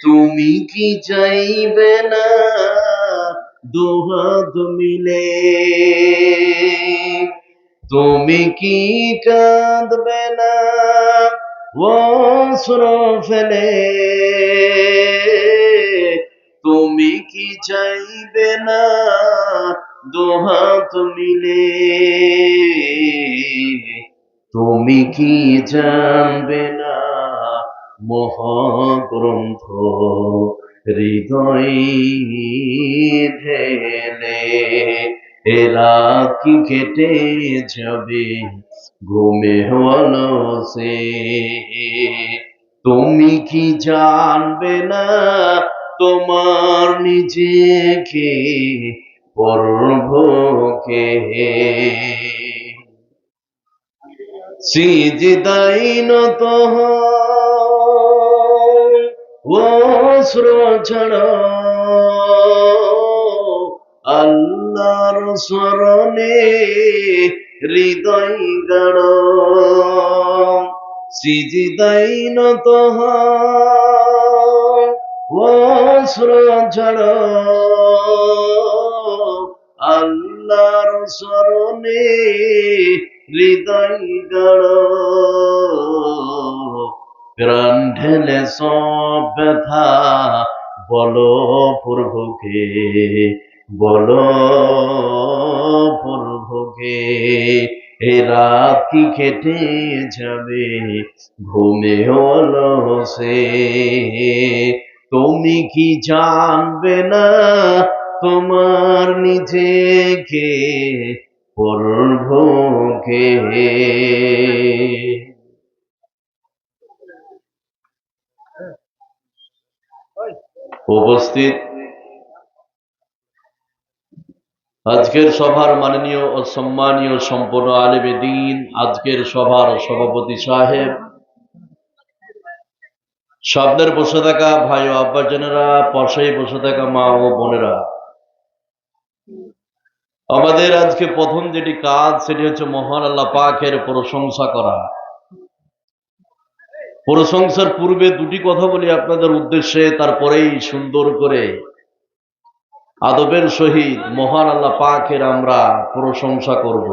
তুমি কি চাইবে না দুহাত মিলে? তুমি কি কাঁদবে না অশ্রু ফেলে? তুমি কি চাইবে না দুহাত মিলে? তুমি কি জানবে না মহাগ্রন্থ হৃদয় ঢেলে এরা কি কেটে যাবে ঘুমে অলসে? তুমি কি জানবে না তোমার নিজেকে পরভোকে? সিজদাই নত অশ্রু ছাড়ো আল্লাহর স্মরণে হৃদয় গাড়ো। সিজদাই নত অশ্রু ছাড়ো আল্লাহর স্মরণে হৃদয় গাড়ো। প্রাণ ঢেলে সব ব্যথা বলো প্রভুকে, বলো প্রভুকে। এ রাত কি কেটে যাবে ঘুমে অলসে? তুমি কি জানবে না তোমার নিজেকে প্রভুকে? উপস্থিত আজকের সভার মাননীয় ও সম্মানীয় সম্পন্ন আলেমে দ্বীন, আজকের সভার সভাপতি সাহেব, সামনের বসে থাকা ভাই ও আব্বাজানেরা, পাশেই বসে থাকা মা ও বোনেরা, আমাদের আজকে প্রথম যেটি কাজ সেটি হচ্ছে মহান আল্লাহ পাকের প্রশংসা করা। প্রশংসার পূর্বে দুটি কথা বলি আপনাদের উদ্দেশ্যে, তারপরেই সুন্দর করে আদবের সহিত মহান আল্লাহ পাকের আমরা প্রশংসা করব।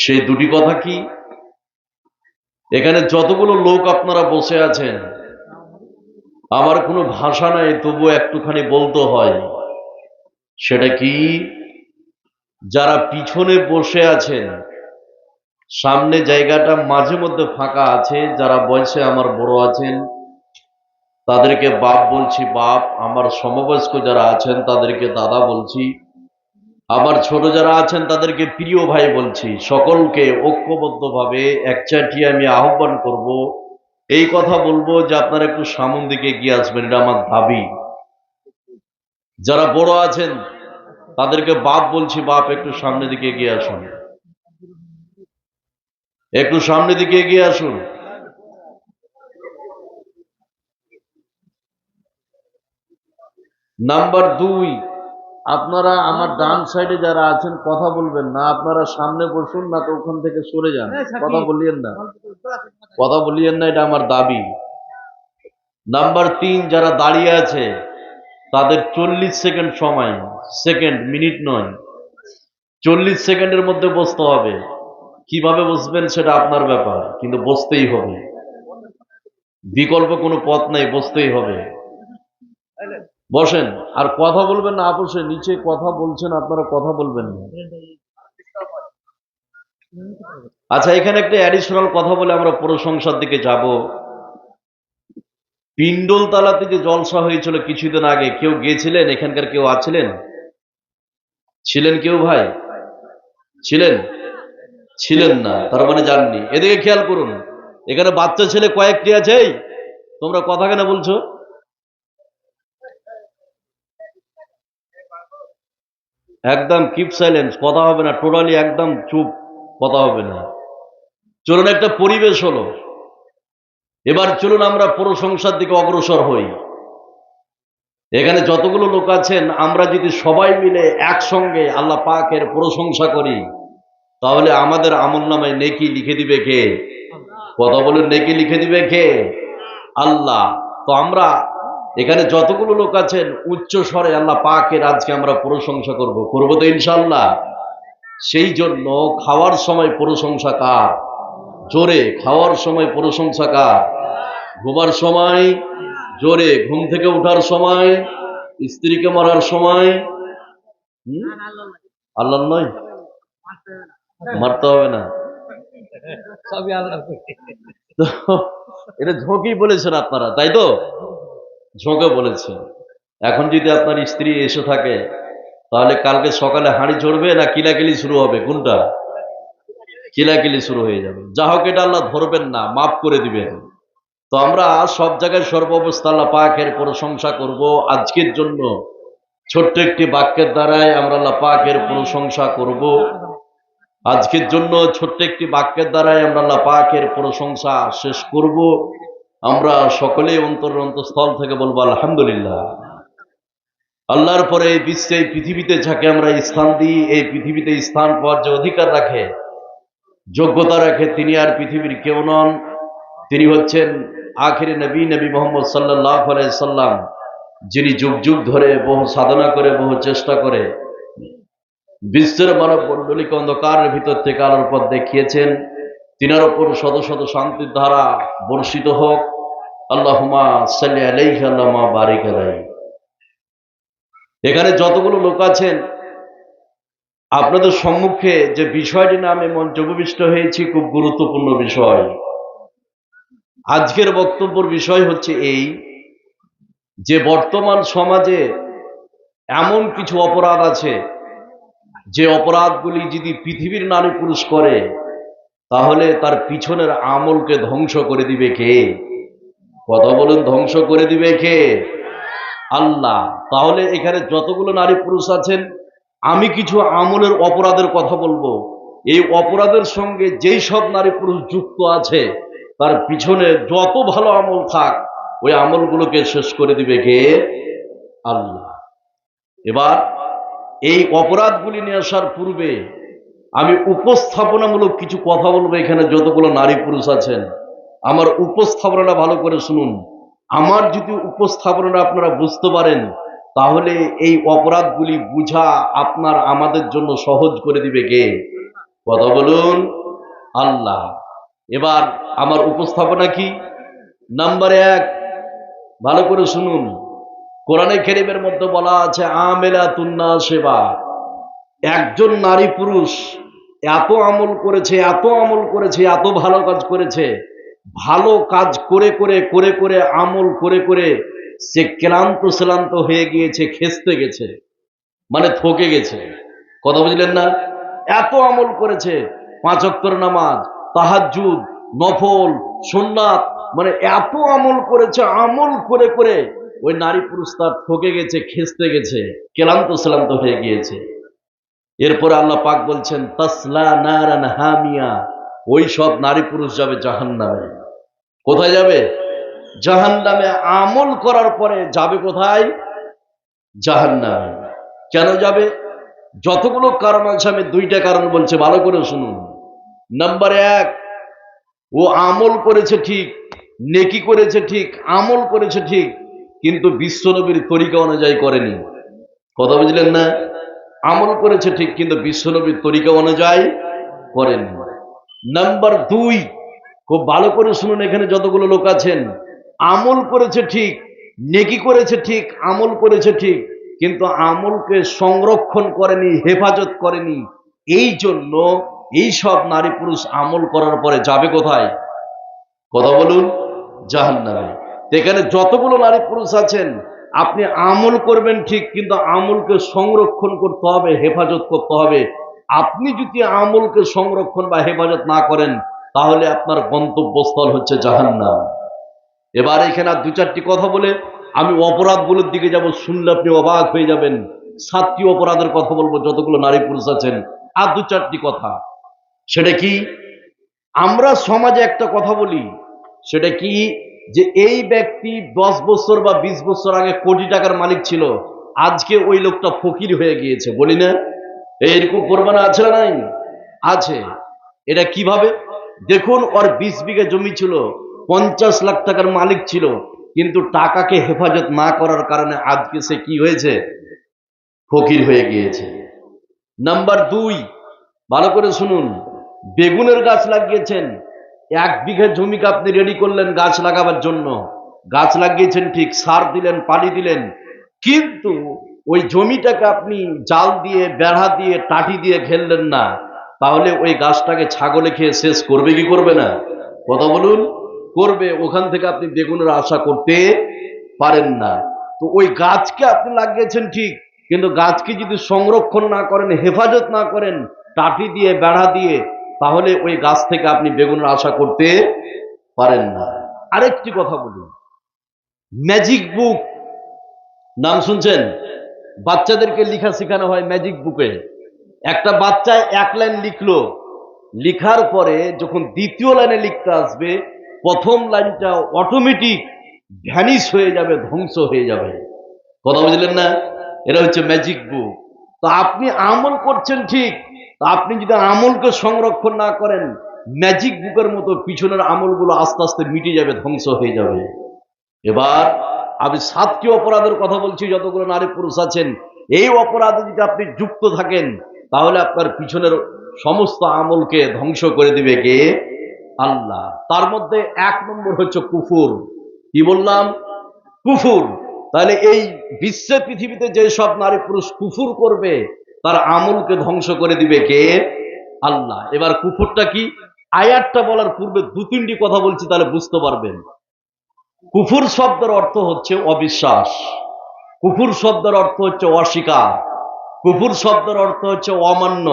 সেই দুটি কথা কি? এখানে যতগুলো লোক আপনারা বসে আছেন, আমার কোনো ভাষা নাই, তবু একটুখানি বলতে হয়। সেটা কি? যারা পিছনে বসে আছেন, সামনে জায়গাটা মাঝে মধ্যে ফাঁকা আছে, যারা বয়সে আমার বড় আছেন তাদেরকে বাপ বলছি, বাপ। আমার সমবয়স্ক যারা আছেন তাদেরকে দাদা বলছি। আমার ছোট যারা আছেন তাদেরকে প্রিয় ভাই বলছি। সকলকে ঐক্যবদ্ধভাবে একচাটিয়ে আমি আহ্বান করব, এই কথা বলবো যে আপনারা একটু সামন দিকে এগিয়ে আসবেন, এটা আমার দাবি। যারা বড় আছেন তাদেরকে বাপ বলছি, বাপ একটু সামনের দিকে এগিয়ে আসুন, একটু সামনের দিকে এগিয়ে আসুন। নাম্বার 2, আপনারা আমার ডান সাইডে যারা আছেন কথা বলবেন না, আপনারা সামনে বসুন, না তো ওখান থেকে সরে যান। কথা বলিয়েন না, কথা বলিয়েন না, এটা আমার দাবি। নাম্বার 3, যারা দাঁড়িয়ে আছে তাদের 40 সেকেন্ড সময়, সেকেন্ড মিনিট নয়, 40 সেকেন্ডের মধ্যে বসতে হবে। কিভাবে বসবেন সেটা আপনার ব্যাপার, কিন্তু বসতেই হবে, বিকল্প কোনো পথ নাই, বসতেই হবে। বসেন, আর কথা বলবেন না। আপোষে নিচে কথা বলছেন আপনারা, কথা বলবেন না। আচ্ছা, এখানে একটা অ্যাডিশনাল কথা বলে আমরা প্রশংসার দিকে যাব। পিন্ডল তালাতে যে জলসা হয়েছিল কিছুদিন আগে, কেউ গিয়েছিলেন? এখানকার কেউ আছিলেন? ছিলেন কেউ ভাই? ছিলেন? ছিলেন না, তার মানে জাননি। এদিকে খেয়াল করুন, এখানে বাচ্চা ছেলে কয়েকটি আছে। তোমরা কথা কেন বলছো? একদম কিপ সাইলেন্স, কথা হবে না, টোটালি একদম চুপ, কথা হবে না। চলুন, একটা পরিবেশ হলো, এবার চলুন আমরা প্রশংসার দিকে অগ্রসর হই। এখানে যতগুলো লোক আছেন, আমরা যদি সবাই মিলে একসঙ্গে আল্লাহ পাকের প্রশংসা করি, তাহলে আমাদের আমলনামায় নেকি লিখে দিবে কে? কথা বলুন, নেকি লিখে দিবে কে? আল্লাহ। তো আমরা এখানে যতগুলো লোক আছেন উচ্চ স্বরে আল্লাহ পাকের আজকে আমরা প্রশংসা করব তো ইনশাআল্লাহ। সেই জন্য খাওয়ার সময় প্রশংসা কার? জোরে। খাওয়ার সময় প্রশংসা কার? ঘুমার সময় জোরে, ঘুম থেকে ওঠার সময়, স্ত্রীকে মারার সময় আল্লাহ নয়, মারতে হবে না। এটা ঝোঁকেই বলেছেন আপনারা, তাই তো? ঝোঁকে বলেছেন। এখন যদি আপনার স্ত্রী এসে থাকে তাহলে কালকে সকালে হাঁড়ি চড়বে না কিলাকিলি শুরু হবে? কোনটা? কিলাকিলি শুরু হয়ে যাবে। যা হোক, এটা আল্লাহ ধরবেন না, মাফ করে দিবেন। তো আমরা সব জায়গায় সর্বাবস্থা আল্লাহ পাকের প্রশংসা করব। আজকের জন্য ছোট্ট একটি বাক্যের দ্বারাই আমরা আল্লাহ পাকের প্রশংসা করব। আজকের জন্য ছোট্ট একটি বাক্যের দ্বারাই আমরা আল্লাহ পাকের প্রশংসা শেষ করব। আমরা সকলেই অন্তঃস্থল থেকে বলবো আলহামদুলিল্লাহ। আল্লাহর পরে এই বিশ্বে, এই পৃথিবীতে যাকে আমরা স্থান দিই, এই পৃথিবীতে স্থান পাওয়ার যে অধিকার রাখে, যোগ্যতা রাখে, তিনি আর পৃথিবীর কেউ নন। তিনি হচ্ছেন আখির নবী, নবী মোহাম্মদ সাল্লাল্লাহু আলাইহি সাল্লাম, যিনি যুগ যুগ ধরে বহু সাধনা করে, বহু চেষ্টা করে বিশ্বের মানব মণ্ডলীকে অন্ধকারের ভিতর থেকে আলোর পথ দেখিয়েছেন। তিনার উপর শত শত শান্তির ধারা বর্ষিত হোক। আল্লাহুম্মা সাল্লি আলাইহি আল্লাহুম্মা বারিক আলাইহি। এখানে যতগুলো লোক আছেন, আপনাদের সম্মুখে যে বিষয়টি নিয়ে আমি মঞ্চে উপবিষ্ট হয়েছি, খুব গুরুত্বপূর্ণ বিষয়। আজকের বক্তব্যের বিষয় হচ্ছে এই যে বর্তমান সমাজে এমন কিছু অপরাধ আছে, যে অপরাধগুলি যদি পৃথিবীর নারী পুরুষ করে তাহলে তার পিছনের আমলকে ধ্বংস করে দিবে কে? কথা বলুন, ধ্বংস করে দিবে কে? আল্লাহ। তাহলে এখানে যতগুলো নারী পুরুষ আছেন, আমি কিছু আমলের অপরাধের কথা বলবো। এই অপরাধের সঙ্গে যেই সব নারী পুরুষ যুক্ত আছে, তার পিছনে যত ভালো আমল থাক, ওই আমলগুলোকে শেষ করে দিবে কে? আল্লাহ। এবার এই অপরাধগুলি নিয়ে আসার পূর্বে আমি উপস্থাপনামূলক কিছু কথা বলবো। এখানে যতগুলো নারী পুরুষ আছেন, আমার উপস্থাপনাটা ভালো করে শুনুন। আমার যদি উপস্থাপনাটা আপনারা বুঝতে পারেন, তাহলে এই অপরাধগুলি বুঝা আপনার আমাদের জন্য সহজ করে দিবে কে? কথা বলুন, আল্লাহ। এবার আমার উপস্থাপনা কি? নাম্বার 1, ভালো করে শুনুন। কোরআনে কারীমের মধ্যে বলা আছে আমেলাতুন নাসিবা। একজন নারী পুরুষ এত আমল করেছে, এত আমল করেছে, এত ভালো কাজ করেছে, ভালো কাজ করে করে করে করে আমল করে করে সে ক্লান্ত হয়ে গিয়েছে, খেস্তে গেছে, মানে থকে গেছে। কথা বুঝলেন না? এত আমল করেছে, 5 ওয়াক্তের নামাজ, তাহাজ্জুদ, নফল, সুন্নাত, মানে এত আমল করেছে, আমল করে করে ওই নারী পুরুষ তার থকে গেছে, খেস্তে গেছে, ক্লান্ত হয়ে গিয়েছে। এরপরে আল্লাহ পাক বলছেন তাসলা নারান হামিয়া। ওই সব নারী পুরুষ যাবে জাহান্নামে। কোথায় যাবে? জাহান্নামে। আমল করার পরে যাবে কোথায়? জাহান্নামে। কেন যাবে? যতগুলো কারণ আছে, আমি 2টা কারণ বলছি, ভালো করে শুনুন। নাম্বার 1, ও আমল করেছে ঠিক, নেকি করেছে ঠিক, আমল করেছে ঠিক, কিন্তু বিশ্বনবীর তরিকা অনুযায়ী করেনি। কথা বুঝলেন না? আমল করেছে ঠিক, কিন্তু বিশ্বনবীর তরিকা অনুযায়ী করেনি। নাম্বার 2, খুব ভালো করে শুনুন। এখানে যতগুলো লোক আছেন, আমল করেছে ঠিক, নেকি করেছে ঠিক, আমল করেছে ঠিক, কিন্তু আমলকে সংরক্ষণ করেনি, হেফাজত করেনি। এই জন্য এই সব নারী পুরুষ আমল করার পরে যাবে কোথায়? কথা বলুন, জাহান্নামে। এখানে যতগুলো নারী পুরুষ আছেন, আপনি আমল করবেন ঠিক, কিন্তু আমলকে সংরক্ষণ করতে হবে, হেফাজত করতে হবে। আপনি যদি আমলকে সংরক্ষণ বা হেফাজত না করেন, তাহলে আপনার গন্তব্যস্থল হচ্ছে জাহান্নাম। এবার এখানে আর 2-4টি কথা বলে আমি অপরাধগুলোর দিকে যাব, শুনলে আপনি অবাক হয়ে যাবেন। 7টি অপরাধের কথা বলবো যতগুলো নারী পুরুষ আছেন, আর 2-4টি কথা। সেটা কি? আমরা সমাজে একটা কথা বলি, সেটা কি? যে এই ব্যক্তি 10 বছর বা 20 বছর আগে কোটি টাকার মালিক ছিল, আজকে ওই লোকটা ফকির হয়ে গিয়েছে, বলি না? এরকম প্রমাণ আছে না নাই? আছে। এটা কিভাবে? দেখুন, ওর 20 বিঘা জমি ছিল, 50 লাখ টাকার মালিক ছিল, কিন্তু টাকাকে হেফাজত না করার কারণে আজকে সে কি হয়েছে? ফকির হয়ে গিয়েছে। নাম্বার 2, ভালো করে শুনুন, বেগুনের গাছ লাগিয়েছেন, 1 বিঘা জমিকে আপনি রেডি করলেন গাছ লাগাবার জন্য, গাছ লাগিয়েছেন ঠিক, সার দিলেন, পানি দিলেন, কিন্তু ওই জমিটাকে আপনি জাল দিয়ে, বেড়া দিয়ে, টাটি দিয়ে ঘেরলেন না, তাহলে ওই গাছটাকে ছাগলে খেয়ে শেষ করবে কি করবে না? কথা বলুন। করবে। ওখান থেকে আপনি বেগুনের আশা করতে পারেন না। তো ওই গাছকে আপনি লাগিয়েছেন ঠিক, কিন্তু গাছকে যদি সংরক্ষণ না করেন, হেফাজত না করেন টাটি দিয়ে, বেড়া দিয়ে, তাহলে ওই গাছ থেকে আপনি বেগুনের আশা করতে পারেন না। আরেকটি কথা বলুন, ম্যাজিক বুক নাম শুনছেন? বাচ্চাদেরকে লেখা শেখানো হয় ম্যাজিক বুকে। একটা বাচ্চা 1 লাইন লিখলো, লিখার পরে যখন দ্বিতীয় লাইনে লিখতে আসবে, প্রথম লাইনটা অটোমেটিক ভ্যানিশ হয়ে যাবে, ধ্বংস হয়ে যাবে। কথা বুঝলেন না? এটা হচ্ছে ম্যাজিক বুক। তো আপনি আমল করছেন ঠিক, তো আপনি যদি আমলকে সংরক্ষণ না করেন, ম্যাজিক বুকের মতো পিছনের আমলগুলো আস্তে আস্তে মিটে যাবে, ধ্বংস হয়ে যাবে। এবার আমি 7টি অপরাধের কথা বলছি, যতগুলো নারী পুরুষ আছেন, এই অপরাধে যদি আপনি যুক্ত থাকেন, তাহলে আপনার পিছনের সমস্ত আমলকে ধ্বংস করে দিবে কে? আল্লাহ। তার মধ্যে 1 নম্বর হচ্ছে কুফর। কি বললাম? কুফর। তাহলে এই বিশ্বে, পৃথিবীতে যে সব নারী পুরুষ কুফর করবে, তার আমলকে ধ্বংস করে দিবে কে? আল্লাহ। এবার কুফরটা কি? আয়াতটা বলার পূর্বে 2-3টি কথা বলছি, তাহলে বুঝতে পারবেন। কুফর শব্দের অর্থ হচ্ছে অবিশ্বাস, কুফর শব্দের অর্থ হচ্ছে অস্বীকার, কুফর শব্দের অর্থ হচ্ছে অমান্য,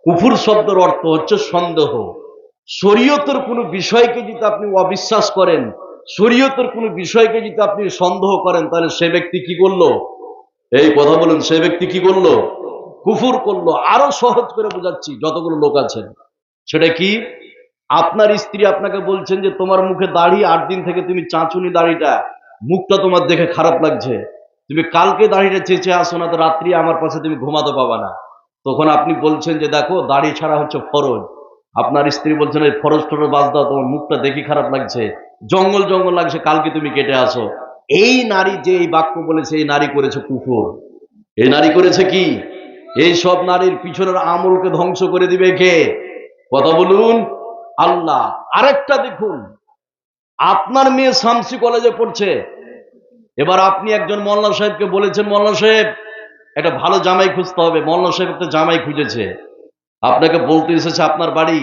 কুফর শব্দের অর্থ হচ্ছে সন্দেহ। শরীয়তের কোনো বিষয়কে যদি আপনি অবিশ্বাস করেন, শরীয়তের কোনো বিষয়কে যদি আপনি সন্দেহ করেন, তাহলে সে ব্যক্তি কি করলো? এই কথা বলুন, সে ব্যক্তি কি করলো? কুফর করলো। আরো সহজ করে বোঝাচ্ছি, যতগুলো লোক আছেন, সেটা কি? আপনার স্ত্রী আপনাকে বলছেন যে তোমার মুখে দাড়ি, 8 দিন থেকে তুমি চাঁচুনি দাড়িটা, মুখটা তোমার দেখে খারাপ লাগছে, তুমি কালকে দাড়িটা চেঁচে আসো না, তো রাত্রি আমার পাশে তুমি ঘুমাতে পাবা না। তখন আপনি বলছেন যে দেখো, দাড়ি ছাড়া হচ্ছে ফরজ। আপনার স্ত্রী বলছেন এই ফরজ টরজ বাদ দাও, তোমার মুখটা দেখি খারাপ লাগছে, জঙ্গল জঙ্গল লাগছে, কালকে তুমি কেটে আসো। এই নারী যে এই বাক্য বলেছে, এই নারী করেছে কুফর। এই নারী করেছে কি? এই সব নারীর পিছনের আমলকে ধ্বংস করে দিবে কে? কথা বলুন। আল্লাহ। আরেকটা দেখুন, আপনার মেয়ে শামসি কলেজে পড়ছে, এবার আপনি একজন মোল্লা সাহেবকে বলেছেন, মোল্লা সাহেব একটা ভালো জামাই খুঁজতে হবে। মোল্লা সাহেব একটা জামাই খুঁজেছে, আপনাকে বলতে এসেছে আপনার বাড়ি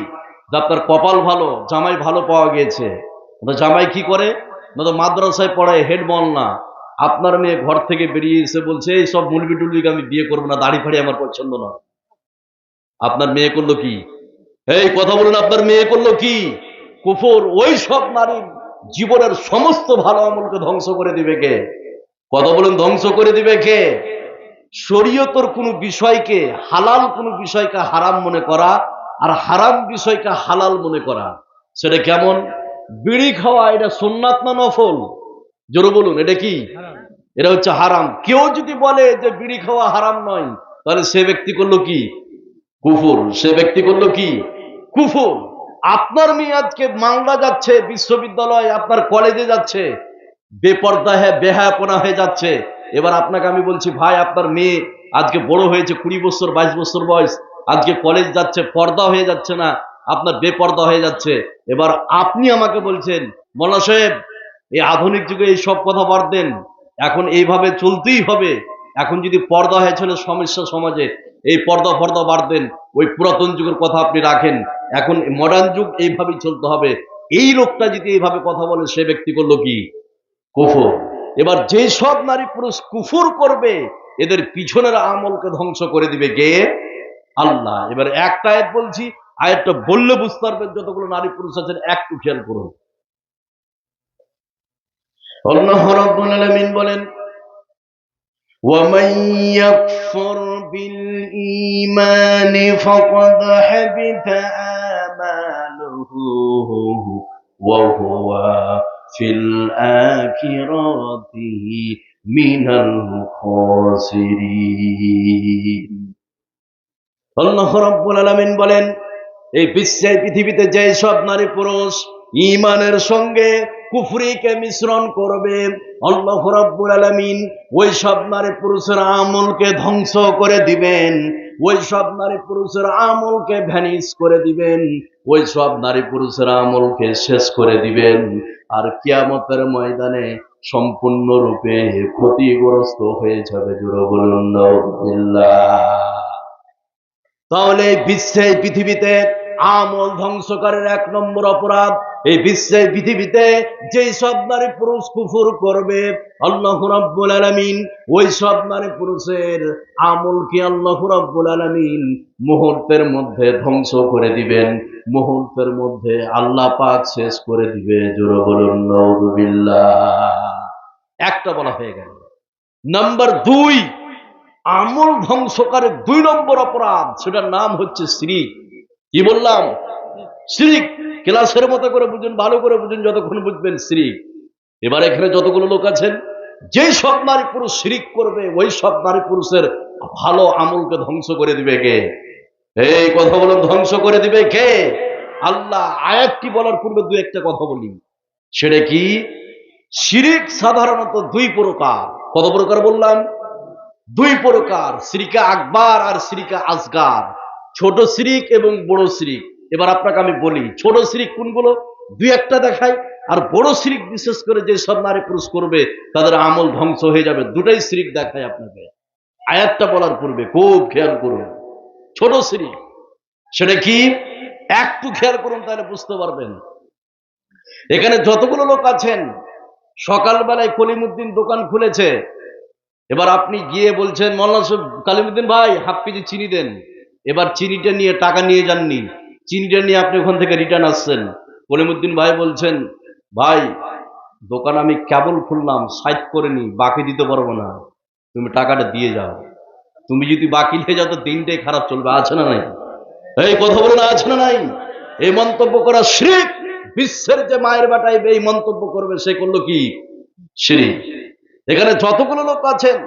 যে আপনার কপাল ভালো, জামাই ভালো পাওয়া গিয়েছে। জামাই কি করে? না তো মাদ্রাসায় পড়ায়, হেড মোল্লা। আপনার মেয়ে ঘর থেকে বেরিয়ে এসে বলছে এই সব মুলবি টুলবিকে আমি বিয়ে করবো না, দাড়ি ফাড়ি আমার পছন্দ না। আপনার মেয়ে করলো কি? এই কথা বলুন, আপনার মেয়ে করলো কি? কুফর। ওই সব নারীর জীবনের সমস্ত ভালো আমলকে ধ্বংস করে দিবে কে? কথা বলুন, ধ্বংস করে দিবে কে? শরীয়তের কোনো বিষয়কে, হালাল কোনো বিষয়কে হারাম মনে করা, আর হারাম বিষয়কে হালাল মনে করা। সেটা কেমন? বিড়ি খাওয়া এটা সুন্নাত না নফল? জোরে বলুন, এটা কি? এটা হচ্ছে হারাম। কেউ যদি বলে যে বিড়ি খাওয়া হারাম নয়, তাহলে সে ব্যক্তি করলো কি? কুফর। সে ব্যক্তি করলো কি? কুফর। আপনার মেয়ে আজকে মালদা যাচ্ছে বিশ্ববিদ্যালয়, আপনার কলেজে যাচ্ছে, বেপর্দা বেহায়াপনা হয়ে যাচ্ছে। এবার আপনাকে আমি বলছি, ভাই আপনার মেয়ে আজকে বড় হয়েছে, 20 বছর 22 বছর বয়স, আজকে কলেজ যাচ্ছে, পর্দা হয়ে যাচ্ছে না, আপনার বেপর্দা হয়ে যাচ্ছে। এবার আপনি আমাকে বলছেন, মোল্লা সাহেব এই আধুনিক যুগে এই সব কথা বাদ দেন, এখন এইভাবে চলতেই হবে। এখন যদি পর্দা হয়েছিল সমস্যা সমাজে, এই পর্দা ফর্দা বাদ দেন, ওই পুরাতন যুগের কথা আপনি রাখেন, এখন মডার্ন যুগ, এইভাবেই চলতে হবে। এই লোকটা যদি এইভাবে কথা বলে, সে ব্যক্তি করলো কি? কুফর। এবার যে সব নারী পুরুষ কুফর করবে, এদের পিছনের আমলকে ধ্বংস করে দিবে কে? আল্লাহ। এবার একটা আয়াত বলছি, আয়াতটা বললে বুঝতে পারবেন যতগুলো নারী পুরুষ আছেন, একটু খেয়াল করুন। আল্লাহ রাব্বুল আলামিন বলেন, وَمَن يَكْفُرْ بِالْإِيمَانِ فَقَدْ حَبِطَ أَعْمَالُهُ وَهُوَ فِي الْآخِرَةِ مِنَ الْخَاسِرِينَ। আল্লাহ রাব্বুল আলামিন বলেন, এই বিশ্বে, পৃথিবীতে যে সব নারী পুরুষ ঈমানের সঙ্গে কুফরিকে মিশ্রণ করবে, আল্লাহ রাব্বুল আলামিন ওই সব নারী পুরুষের আমলকে ধ্বংস করে দিবেন, ওই সব নারী পুরুষের আমলকে ভ্যানিশ করে দিবেন, ওই সব নারী পুরুষের আমলকে শেষ করে দিবেন। আর কিয়ামতের ময়দানে সম্পূর্ণরূপে ক্ষতিগ্রস্ত হয়ে যাবে। জোরে বলুন নাউযুবিল্লাহ। তাহলে এই বিশ্বে পৃথিবীতে আমল ধ্বংসকারীর 1 নম্বর অপরাধ, এই বিশ্বে পৃথিবীতে যেই সব নারী পুরুষ কুফর করবে, আল্লাহ রাব্বুল আলামিন ওই সব নারী পুরুষের আমলকে আল্লাহ রাব্বুল আলামিন মুহূর্তের মধ্যে ধ্বংস করে দিবেন, মুহূর্তের মধ্যে আল্লাহ পাক শেষ করে দিবে। জোরে বলুন নাউযুবিল্লাহ। একটা বলা হয়ে গেল। নাম্বার 2, আমল ধ্বংসকারী 2 নম্বর অপরাধ, সেটার নাম হচ্ছে শিরক। কি বললাম? শিরক। ক্লাসের মতো করে বুঝুন, ভালো করে বুঝুন, যতক্ষণ বুঝবেন শিরক। এবার এখানে যতগুলো লোক আছেন, যেই সব নারী পুরুষ শিরক করবে, ওই সব নারী পুরুষের ভালো আমলকে ধ্বংস করে দিবে কে? এই কথা বলুন, ধ্বংস করে দিবে কে? আল্লাহ। আয়াতটি বলার পূর্বে 2-1টা কথা বলি। সেটা কি? শিরক সাধারণত 2 প্রকার। কত প্রকার বললাম? 2 প্রকার, শিরকে আকবার আর শিরকে আসগার, ছোট শিরক এবং বড় শিরক। এবার আপনাকে আমি বলি ছোট শিরক কোনগুলো, 2-1টা দেখাই। আর বড় শিরক বিশেষ করে যে সব নারী পুরুষ করবে তাদের আমল ধ্বংস হয়ে যাবে, দুটাই শিরক দেখাই আপনাকে। আয়াতটা বলার পূর্বে খুব খেয়াল করুন। ছোট শিরক সেটা কি? একটু খেয়াল করুন, তাহলে বুঝতে পারবেন। এখানে যতগুলো লোক আছেন, সকালবেলায় কলিমুদ্দিন দোকান খুলেছে। এবার আপনি গিয়ে বলছেন, মৌলানা কালিমুদ্দিন ভাই হাফ কেজি চিনি দেন। এবার চিনিটা নিয়ে টাকা নিয়ে যাননি, চিনিটা নিয়ে আপনি ওখান থেকে রিটার্ন আসছেন। কলিমুদ্দিন ভাই বলছেন, ভাই দোকান আমি কেবল খুললাম, সাইড করে নি, বাকি দিতে পারবো না, তুমি টাকাটা দিয়ে যাও। তুমি যদি বাকি নিয়ে যাও তো দিনটাই খারাপ চলবে। আছে না নাই? এই কথা বলো না, আছে না নাই? এই মন্তব্য করা শিরক। বিশ্বের যে মায়ের বেটায় এই মন্তব্য করবে, সে করলো কি? শিরক। এখানে যতগুলো লোক আছেন,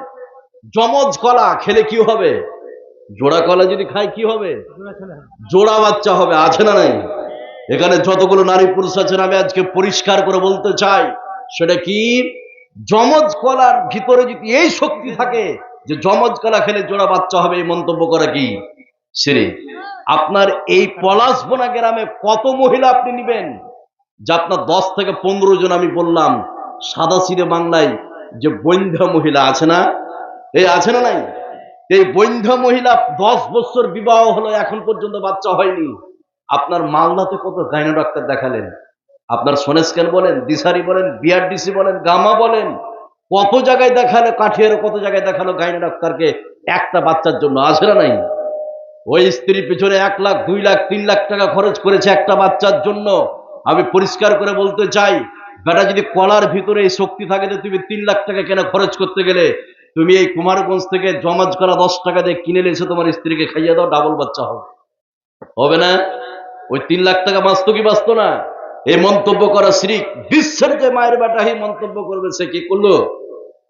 যমজ কলা খেলে কি হবে? জোড়া কলা যদি খায় কি হবে? জোড়া বাচ্চা হবে। আছে না নাই? এখানে যতগুলো নারী পুরুষ আছেন, আমি আজকে পরিষ্কার করে বলতে চাই, সেটা কি? যমজ কলার ভিতরে যদি এই শক্তি থাকে যে যমজ কলা খেলে জোড়া বাচ্চা হবে, এই মন্তব্য করা কি? শিরক। আপনার এই পলাশবোনা গ্রামে কত মহিলা আপনি নিবেন যে আপনার 10 থেকে 15 জন, আমি বললাম সাদা সিরে বাংলায় যে বৈন্ধা মহিলা আছে না, এই আছে না নাই? এই বৈন্ধা মহিলা 10 বছর বিবাহ হলো, এখন পর্যন্ত বাচ্চা হয়নি। আপনার মালদাতে কত গাইনো ডাক্তার দেখালেন, আপনার সোনেস্ক্যান বলেন, দিশারি বলেন, বিআরডিসি বলেন, গামা বলেন, কত জায়গায় দেখালো, কাঠিয়ারও কত জায়গায় দেখালো গাইনো ডাক্তারকে একটা বাচ্চার জন্য। আছে না নাই? ওই স্ত্রীর পিছনে 1 লাখ 2 লাখ 3 লাখ টাকা খরচ করেছে একটা বাচ্চার জন্য। আমি পরিষ্কার করে বলতে চাই, বেটা যদি কলার ভিতরে এই শক্তি থাকে যে তুমি 3 লাখ টাকা কেন খরচ করতে গেলে, তুমি এই কুমারগঞ্জ থেকে জমাজ করা 10 টাকা দিয়ে কিনে এসে তোমার স্ত্রীকে খাইয়ে দাও, ডাবল বাচ্চা হবে। হবে না? ওই 3 লাখ টাকা বাঁচতো কি বাঁচতো না? এই মন্তব্য করা শিরক। বিশ্বের যে মায়ের বেটা এই মন্তব্য করবে, সে কি করলো?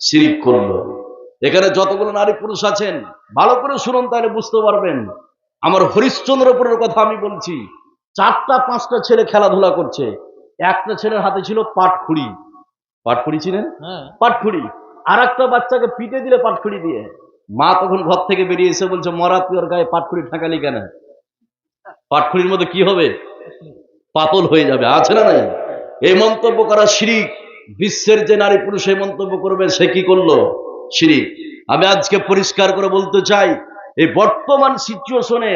শিরক করলো। এখানে যতগুলো নারী পুরুষ আছেন, ভালো করে শুনুন, তাহলে বুঝতে পারবেন। আমার হরিশ্চন্দ্রপুরের কথা আমি বলছি। 4টা-5টা ছেলে খেলাধুলা করছে, একটা ছেলের হাতে ছিল পাটখুড়ি। পাটখুড়ি ছিলেন? পাটখুড়ি। আর একটা বাচ্চাকে পিটে দিলে পাটখুড়ি দিয়ে। মা তখন ঘর থেকে বেরিয়ে এসে বলছে, মরা তুই ওর গায়ে পাটখুড়ি ঠাকালি কেন? পাটখুড়ির মধ্যে কি হবে? পাতল হয়ে যাবে। আছে না নাই? এই মন্তব্য করা শিরক। বিশ্বের যে নারী পুরুষ এই মন্তব্য করবে, সে কি করলো? শিরক। আমি আজকে পরিষ্কার করে বলতে চাই, এই বর্তমান সিচুয়েশনে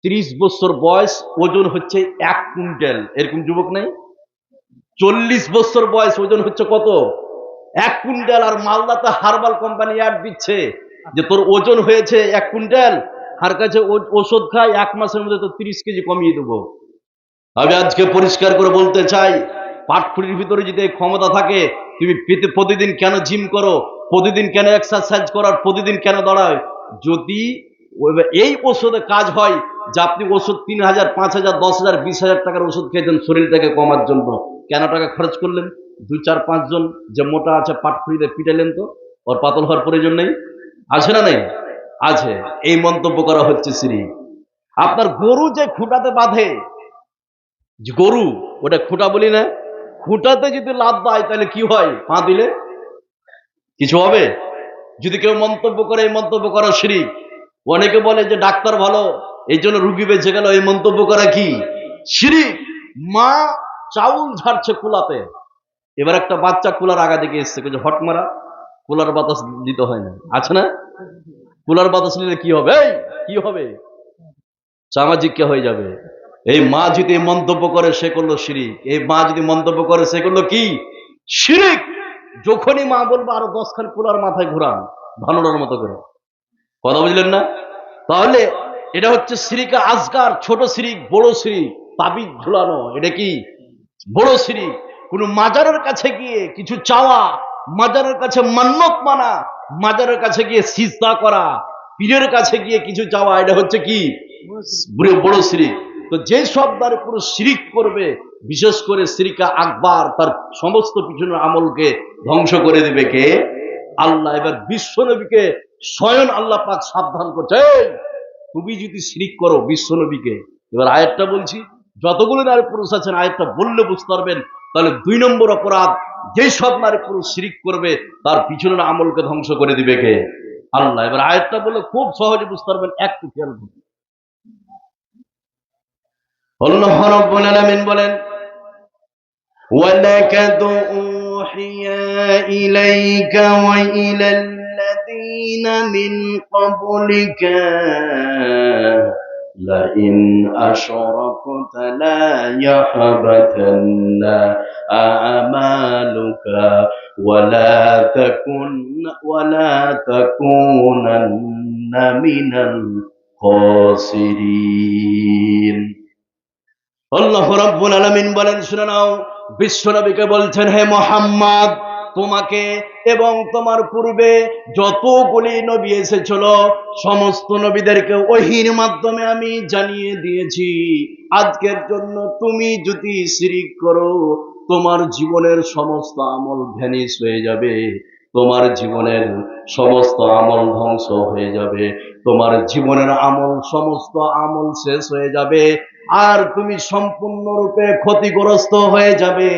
30 বছর বয়স, ওজন হচ্ছে 1 কুইন্টাল, এরকম যুবক নেই? 40 বছর বয়স, ওজন হচ্ছে কত? 1 কুইন্টাল। আর মালদাতে হার্বাল কোম্পানি অ্যাড দিচ্ছে যে তোর ওজন হয়েছে 1 কুইন্টাল, আর কাছে ওষুধ খায় 1 মাসের মধ্যে তো 30 কেজি কমিয়ে দেবো। আমি আজকে পরিষ্কার করে বলতে চাই, পাটখুড়ির ভিতরে যদি ক্ষমতা থাকে, তুমি প্রতিদিন কেন জিম করো, প্রতিদিন কেন এক্সারসাইজ করার, প্রতিদিন কেন দাঁড়ায়? যদি এই ওষুধে কাজ হয় যে আপনি ওষুধ 3,000 5,000 10,000 20,000 টাকার ওষুধ খেয়েছেন শরীরটাকে কমার জন্য, কেন টাকা খরচ করলেন? 2-4-5 জন যে মোটা আছে পাটখুড়িতে পিটালেন, তো ওর পাতল হওয়ার প্রয়োজন নেই? আছে না নেই? আছে। এই মন্তব্য করা হচ্ছে শিরক। আপনার গরু যে খুঁটাতে বাঁধে, যে গরু, ওটা খুঁটা বলি না, খুঁটাতে যদি লাভ দেয় তাহলে কি হয়? পা দিলে কিছু হবে? যদি কেউ মন্তব্য করে এই মন্তব্য করা শিরক। অনেকে বলে যে ডাক্তার ভালো এই জন্য রুগী বেঁচে গেল, এই মন্তব্য করা কি? শিরক। মা চাউল ঝাড়ছে কুলাতে, এবার একটা বাচ্চা কুলার আগা দিকে এসছে, যে হট মারা, কুলার বাতাস দিতে হয় না, আছে না? কুলার বাতাস নিলে কি হবে? এই কি হবে? সামাজিককে হয়ে যাবে। এই মা যদি মন্তব্য করে সে করলো শিরক, এই মা যদি মন্তব্য করে সে করলো কি? শিরক। যখনই মা বলবো আরো 10 খান কুলার মাথায় ঘুরান ভানোর মতো করে। কথা বুঝলেন না? তাহলে এটা হচ্ছে শিরকে আসগার, ছোট শিরক। বড় শিরক তাবিজ ঝুলানো, এটা কি? বড় শিরক। কোন মাজারের কাছে গিয়ে কিছু চাওয়া, মাজারের কাছে মান্নত মানা, মাজারের কাছে গিয়ে সিজদা করা, পীরের কাছে গিয়ে কিছু চাওয়া, এটা হচ্ছে কি? বড় শিরক। তো যে সব দ্বারে পুরো শিরক করবে, বিশেষ করে শিরকে আকবার, তার সমস্ত পিছনের আমলকে ধ্বংস করে দিবে কে? আল্লাহ। এবার বিশ্ব নবীকে স্বয়ং আল্লাহ পাক সাবধান করছে, তুমি যদি শিরক করো বিশ্ব নবীকে। এবার আয়াতটা বলছি, যতগুলো নারী পুরুষ আছেন আয়াতটা বললে বুঝতে পারবেন। তাহলে 2 নম্বর অপরাধ, যে সব নারী পুরুষ শিরক করবে তার পিছনের আমলকে ধ্বংস করে দিবে কে? আল্লাহ। এবার আয়াতটা বললে খুব সহজে বুঝতে পারবেন, একটু খেয়াল করুন। আল্লাহ রাব্বুল আলামিন বলেন, ওয়ালাকাদ উহিয়া ইলাইকা ওয়া ইলাল্লাযীনা মিন ক্বাবলিকা লাইন আশরাকতা লা ইয়াহবাতান্না আমালুকা ওয়া লা তাকুনান্না মিনাল খাসিরিন। আল্লাহ রাব্বুল আলামিন বলেন, শুনে নাও, বিশ্বনবীকে বলছেন, হে মুহাম্মদ, তোমাকে এবং তোমার পূর্বে যতগুলি নবী এসেছিল সমস্ত নবীদেরকে ওহীর মাধ্যমে আমি জানিয়ে দিয়েছি, আজকের জন্য তুমি যদি শিরক করো তোমার জীবনের সমস্ত আমল ভ্যানিশ হয়ে যাবে, তোমার জীবনের সমস্ত আমল ধ্বংস হয়ে যাবে, তোমার জীবনের আমল, সমস্ত আমল শেষ হয়ে যাবে, আর তুমি সম্পূর্ণরূপে ক্ষতিগ্রস্ত হয়ে যাবে।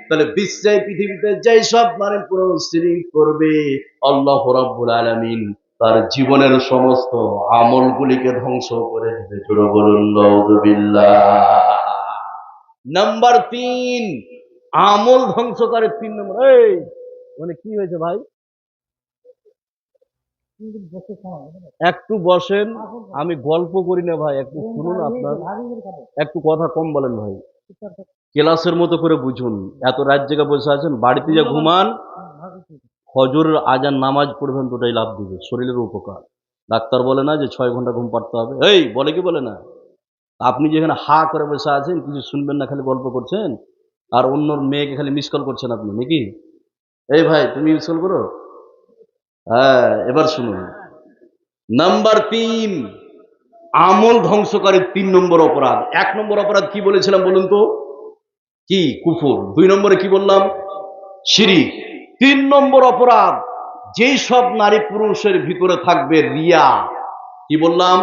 তাহলে বিশ্বে, পৃথিবীতে যেই সব নারী পুরুষ শিরক করবে, আল্লাহ রাব্বুল আলামিন তার জীবনের সমস্ত আমলগুলিকে ধ্বংস করে দিবে। জোরে বলুন নাউযুবিল্লাহ। নাম্বার 3, আমল ধ্বংসকারী 3 নম্বর। এই মানে কি হয়েছে ভাই? একটু বসেন, আমি গল্প করি না ভাই, একটু শুনুন। আপনার একটু কথা কম বলেন ভাই, ক্লাসের মতো করে বুঝুন। এত রাত জেগে বসে আছেন, বাড়িতে যা ঘুমান, ফজরের আজান নামাজ পড়বেন, দুটাই লাভ দিবে, শরীরের উপকার। ডাক্তার বলে না যে 6 ঘন্টা ঘুম পাড়তে হবে, এই বলে কি বলে না? আপনি যেখানে হা করে বসে আছেন, কিছু শুনবেন না, খালি গল্প করছেন, আর অন্য মেয়েকে খালি মিস কল করছেন আপনি, নাকি? এই ভাই, তুমি মিস কল করো? হ্যাঁ, এবার শুনুন। নাম্বার 3, আমল ধ্বংসকারী 3 নম্বর অপরাধ। 1 নম্বর অপরাধ কি বলেছিলাম বলুন তো? কি? কুফর। 2 নম্বরে কি বললাম? শিরক। 3 নম্বর অপরাধ, যেই সব নারী পুরুষের ভিতরে থাকবে রিয়া। কি বললাম?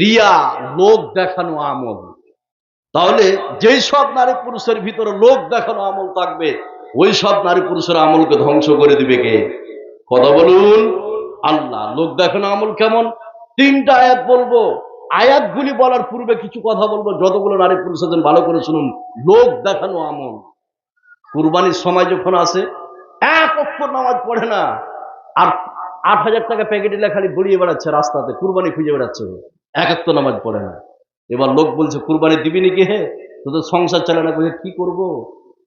রিয়া, লোক দেখানো আমল। তাহলে যেই সব নারী পুরুষের ভিতরে লোক দেখানো আমল থাকবে, ওই সব নারী পুরুষের আমলকে ধ্বংস করে দিবে কে? কথা বলুন। আল্লাহ। লোক দেখানো আমল কেমন? 3টা আয়াত বলবো, আয়াতগুলি বলার পূর্বে কিছু কথা বলবো। যতগুলো নারী পুরুষ আছেন ভালো করে শুনুন। লোক দেখানো আমল, কুরবানির সময় যখন আসে, 1 ওয়াক্ত নামাজ পড়ে না, আর 8,000 টাকা প্যাকেটে খালি গড়িয়ে বেড়াচ্ছে রাস্তাতে, কুরবানি খুঁজে বেড়াচ্ছে, 1 ওয়াক্ত নামাজ পড়ে না। এবার লোক বলছে, কুরবানি দিবি নাকি? হে, তোদের সংসার চলে না। বলছে, কি করব,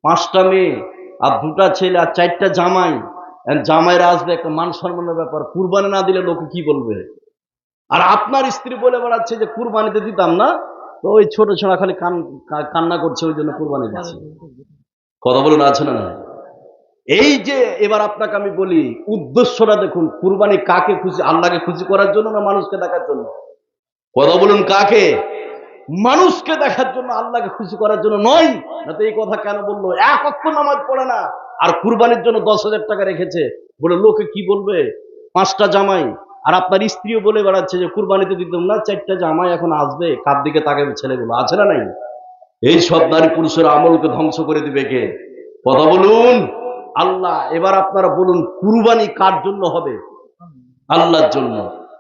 5টা মেয়ে আর 2টা ছেলে আর 4টা জামাই, জামাইরা আসবে, একটা মান সম্মানের ব্যাপার, কুরবানি না দিলে লোকে কি বলবে? আর আপনার স্ত্রী বলে বেড়াচ্ছে যে কুরবানিতে দিতাম না, তো ওই ছোট ছোড়া খালি কান্না করছে, ওই জন্য কুরবানি দিচ্ছে। কথা বলুন, আছে না? এই যে এবার আপনাকে আমি বলি, উদ্দেশ্যটা দেখুন, কুরবানি কাকে খুশি, আল্লাহকে খুশি করার জন্য না মানুষকে দেখার জন্য? কথা বলুন, কাকে? মানুষকে দেখার জন্য, আল্লাহকে খুশি করার জন্য নয়। না তো এই কথা কেন বললো? 1 ওয়াক্ত নামাজ পড়ে না, আর কুরবানির জন্য 10,000 টাকা রেখেছে, বলে লোকে কি বলবে? 5টা জামাই, আর আপনার স্ত্রীও বলে বেড়াচ্ছে যে কুরবানিতে দিতাম না, 4টা জামাই এখন আসবে, কার দিকে তাকাবে ছেলেগুলো, আছে না নাই? এই সব নারী পুরুষের আমলকে ধ্বংস করে দিবে কে? কথা বলুন। আল্লাহ। এবার আপনারা বলুন, কুরবানি কার জন্য হবে? আল্লাহর জন্য।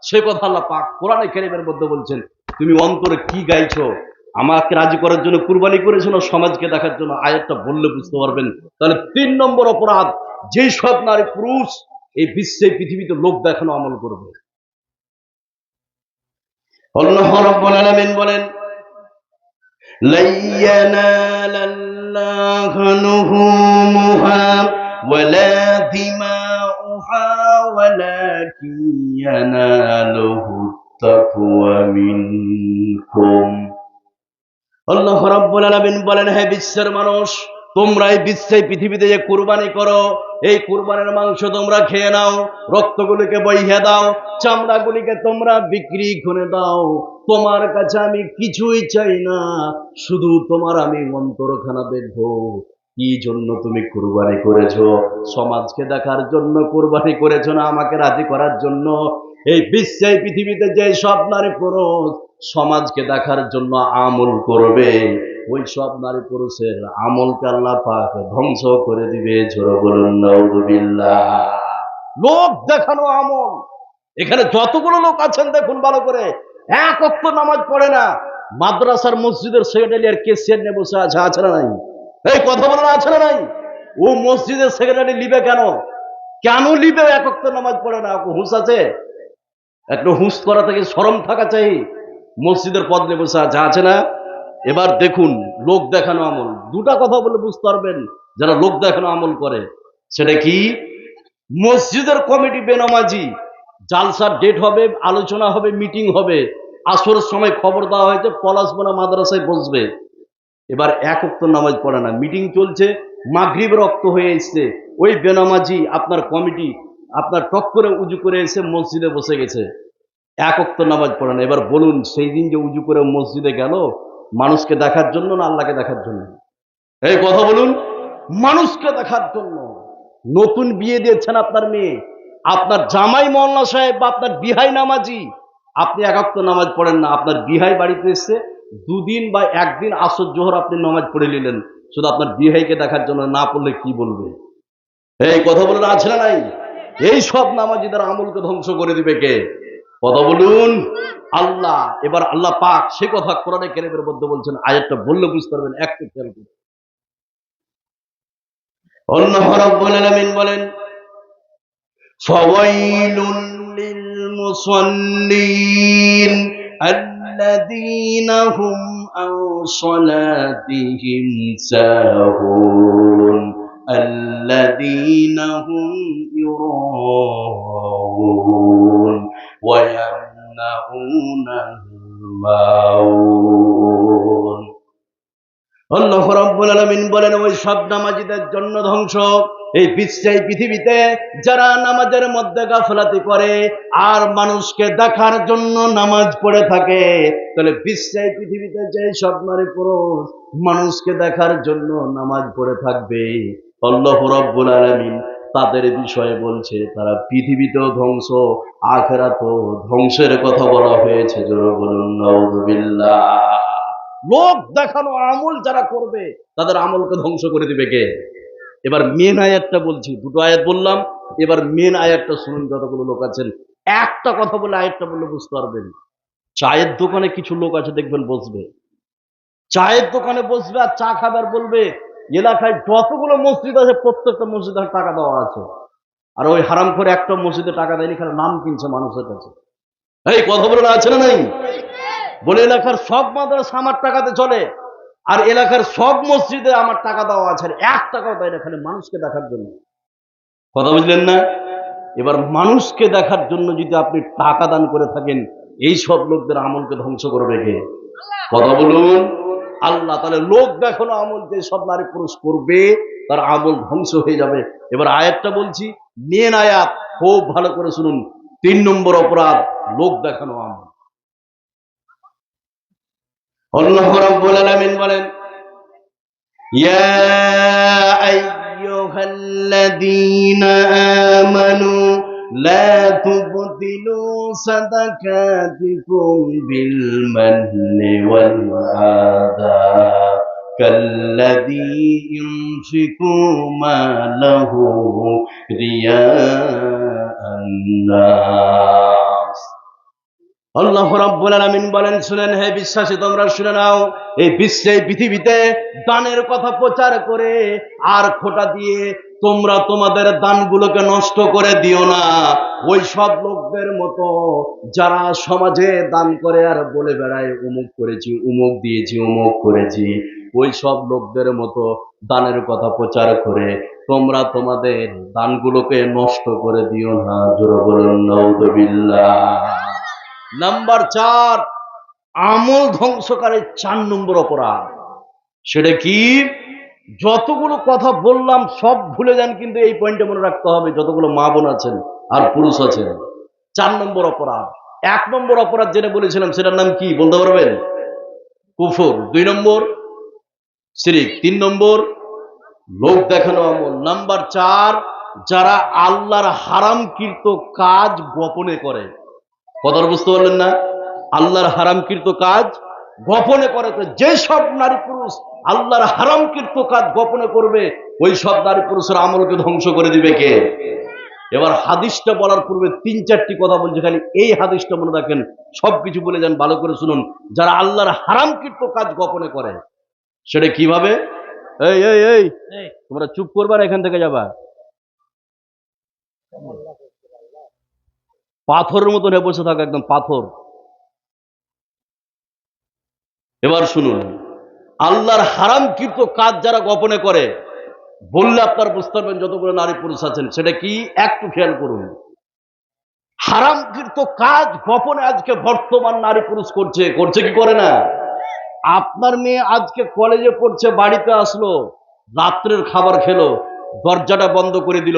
সে কথা আল্লাহ পাক কোরআনে কারীমের মধ্যে বলছেন। তুমি অন্তরে কি গাইছো? আমাকে রাজি করার জন্য কুরবানি করেছো না সমাজকে দেখার জন্য? আয়াতটা বললে বুঝতে পারবেন। তাহলে ৩ নম্বর অপরাধ, যেই সব নারী পুরুষ এই বিশ্বে পৃথিবীতে লোক দেখানো আমল করবে। আল্লাহ রাব্বুল আলামিন বলেন, lan yanala Allaha luhumuha wala dima'uha walakin yanaluhu at-taqwa minkum। আল্লাহ রাব্বুল আলামিন বলেন, হে বিশ্বের মানুষ, তোমরা এই বিশ্বে পৃথিবীতে যে কুরবানি করো, এই কুরবানির মাংস তোমরা খেয়ে নাও, রক্তগুলিকে বইয়ে দাও, চামড়াগুলিকে তোমরা বিক্রি করে দাও। তোমার কাছে আমি কিছুই চাই না, শুধু তোমার আমি অন্তরখানা দেখবো। কি জন্য তুমি কুরবানি করেছো? সমাজকে দেখার জন্য কুরবানি করেছো না আমাকে রাজি করার জন্য? এই বিশ্বে পৃথিবীতে যে সব নারী পুরুষ সমাজকে দেখার জন্য আমল করবে, ওই সব নারী পুরুষের আমলকে আল্লাহ পাক ধ্বংস করে দিবে। জোরে বলুন নাউযুবিল্লাহ। লোক দেখানো আমল। এখানে যতগুলো লোক আছেন দেখুন ভালো করে, এক ওয়াক্ত নামাজ পড়ে না, মাদ্রাসার মসজিদের সেক্রেটারি আর কেসিয়ার নিয়ে বসে আছে, আছে না নাই? এই কথা বলেন, আছে না নাই? ও মসজিদের সেক্রেটারি লিবে কেন? কেন লিবে? এক ওয়াক্ত নামাজ পড়ে না। হুঁশ আছে? একটু হুঁশ করা থেকে শরম থাকা চাই। মসজিদের পদ নিয়ে বসে আছে না? এবার দেখুন, লোক দেখানো আমল। দুটা কথা বলে বুঝতে পারবেন যারা লোক দেখানো আমল করে। সেটা কি? মসজিদের কমিটি বেনামাজি, জালসার ডেট হবে, আলোচনা হবে, মিটিং হবে, আসরের সময় খবর দেওয়া হয়েছে পলাশবনা মাদ্রাসায় বসবে। এবার এক ওয়াক্ত নামাজ পড়ে না, মিটিং চলছে, মাগরিবের রক্ত হয়ে এসছে, ওই বেনামাজি আপনার কমিটি আপনার টক করে উজু করে এসে মসজিদে বসে গেছে, এক ওয়াক্ত নামাজ পড়ে না। এবার বলুন, সেই দিন যে উজু করে মসজিদে গেল, মানুষকে দেখার জন্য না আল্লাহকে দেখার জন্য? এই কথা বলুন। মানুষকে দেখার জন্য। নতুন বিয়ে দিয়েছেন আপনার মেয়ে, আপনার জামাই মোল্লা সাহেব বা আপনার বিহাই নামাজি, আপনি এক ওয়াক্ত নামাজ পড়েন না, আপনার বিহাই বাড়িতে এসছে, দুদিন বা একদিন আসর জোহর আপনি নামাজ পড়ে নিলেন শুধু আপনার বিহাইকে দেখার জন্য, না পড়লে কি বলবে? এই কথা বলেন, আছে না নাই? এই সব নামাজিদের আমলকে ধ্বংস করে দিবে কে? কথা বলুন। আল্লাহ। এবার আল্লাহ পাক সে কথা কোরআনে কারীমের মধ্যে বলছেন, আয়াতটা বললে বুঝতে পারবেন, একটু খেয়াল করুন। আল্লাহ রাব্বুল আলামিন বলেন, ফাওয়াইলুল লিল মুসাল্লিন আল্লাযীনা হুম আন সালাতিহিম সাহুন আল্লাযীনা হুম ইউরাউন ওয়া ইয়ামনাউনাল মাউন। আল্লাহ রাব্বুল আলামিন বলেন, ওই সব নামাজীদের জন্য ধ্বংস। এই বিশ্বে পৃথিবীতে যারা নামাজের মধ্যে গাফলাতি করে আর মানুষকে দেখার জন্য নামাজ পড়ে থাকে, তাহলে বিশ্বে পৃথিবীতে যে সব নারী পুরুষ মানুষকে দেখার জন্য নামাজ পড়ে থাকবে, আল্লাহ রাব্বুল আলামিন তাদের বিষয়ে বলছে তারা পৃথিবীতেও ধ্বংস, আখিরাতেও ধ্বংসের কথা বলা হয়েছে। জোরে বলুন নাউযুবিল্লাহ। লোক দেখানো আমল যারা করবে তাদের আমলকে ধ্বংস করে দিবে কে? এবার মেন আয়াতটা বলছি, দুটো আয়াত বললাম, এবার মেন আয়াতটা শুনুন। যতগুলো লোক আছেন একটা কথা বলে আয়াতটা বললে বুঝতে পারবেন। চায়ের দোকানে কিছু লোক আছে দেখবেন বসবে, চায়ের দোকানে বসবে আর চা খাবার বলবে এলাকায় যতগুলো মসজিদ আছে প্রত্যেকটা মসজিদে টাকা দেওয়া আছে, আর ওই হারাম করে একটা মসজিদে টাকা দেয়নি, খালি নাম কিনছে মানুষের কাছে। এই কথা বলে আছে না নাই? বলে এলাকার সব মাদ্রাসা আমার টাকাতে চলে, আর এলাকার সব মসজিদে আমার টাকা দেওয়া আছে, আর 1 টাকাও দেয় না, খালি মানুষকে দেখার জন্য। কথা বুঝলেন না? এবার মানুষকে দেখার জন্য যদি আপনি টাকা দান করে থাকেন, এই সব লোকদের আমলকে ধ্বংস করবে কে? কথা বলুন। আল্লাহ। তাহলে লোক দেখানো আমল যে সব নারী পুরুষ করবে তার আমল ধ্বংস হয়ে যাবে। এবার আয়াতটা বলছি, মেন আয়াত, খুব ভালো করে শুনুন। 3 নম্বর অপরাধ, লোক দেখানো আমল। আল্লাহ রাব্বুল আলামিন বলেন, ইয়া আইয়ুহাল্লাযীনা আমানু লা তুবতিলু সাদাকাতিকুম বিল মান্নি ওয়াল আযা কাল্লাযী ইউনফিকু মালাহু রিয়াআন নাস। আল্লাহ রাব্বুল আলামিন বলেন, শুনেন হে বিশ্বাসী, তোমরা শুনে নাও, এই বিশ্বে পৃথিবীতে দানের কথা প্রচার করে আর খোঁটা দিয়ে তোমরা তোমাদের দানগুলোকে নষ্ট করে দিও না। ওই সব লোকদের মতো যারা সমাজে দান করে আর বলে বেড়ায় অমুক করেছি, অমুক দিয়েছি, অমুক করেছি, ওই সব লোকদের মতো দানের কথা প্রচার করে তোমরা তোমাদের দানগুলোকে নষ্ট করে দিও না। জোরে বলুন নাউযুবিল্লাহ। নাম্বার 4, আমল ধ্বংসকারী 4 নম্বর অপরাধ। সেটা কি? যতগুলো কথা বললাম সব ভুলে যান, কিন্তু এই পয়েন্টে মনে রাখতে হবে, যতগুলো মা বোন আছেন আর পুরুষ আছেন। 4 নম্বর অপরাধ। 1 নম্বর অপরাধ যেটা বলেছিলাম সেটার নাম কি বলতে পারবেন? কুফর। 2 নম্বর শিরক। 3 নম্বর লোক দেখানো আমল। নাম্বার 4, যারা আল্লাহর হারামকৃত কাজ গোপনে করে। কথাটা বুঝতে পারলেন না? আল্লাহর হারামকৃত কাজ গোপনে করে। তো যে সব নারী পুরুষ আল্লাহর হারামকৃত কাজ গোপনে করবে, ওই সব নারী পুরুষের আমলকে ধ্বংস করে দিবে কে? এবার হাদিসটা বলার পূর্বে 3-4টি কথা বলছি, খালি এই হাদিসটা মনে রাখেন, সবকিছু বলে যান, ভালো করে শুনুন। যারা আল্লাহর হারামকৃত কাজ গোপনে করে, সেটা কিভাবে? এই এই এই তোমরা চুপ করবা না, এখান থেকে যাবা। পাথরের মতন হয়ে বসে থাকো, একদম পাথর। এবার শুনুন, আল্লাহর হারামকৃত কাজ যারা গোপনে করে, বললে আপনার বুঝতে পারবেন যতগুলো নারী পুরুষ আছেন। সেটা কি? একটু খেয়াল করুন। হারামকৃত কাজ গোপনে আজকে বর্তমান নারী পুরুষ করছে। করছে কি করে না? আপনার মেয়ে আজকে কলেজে পড়ছে, বাড়িতে আসলো, রাত্রের খাবার খেলো, দরজাটা বন্ধ করে দিল,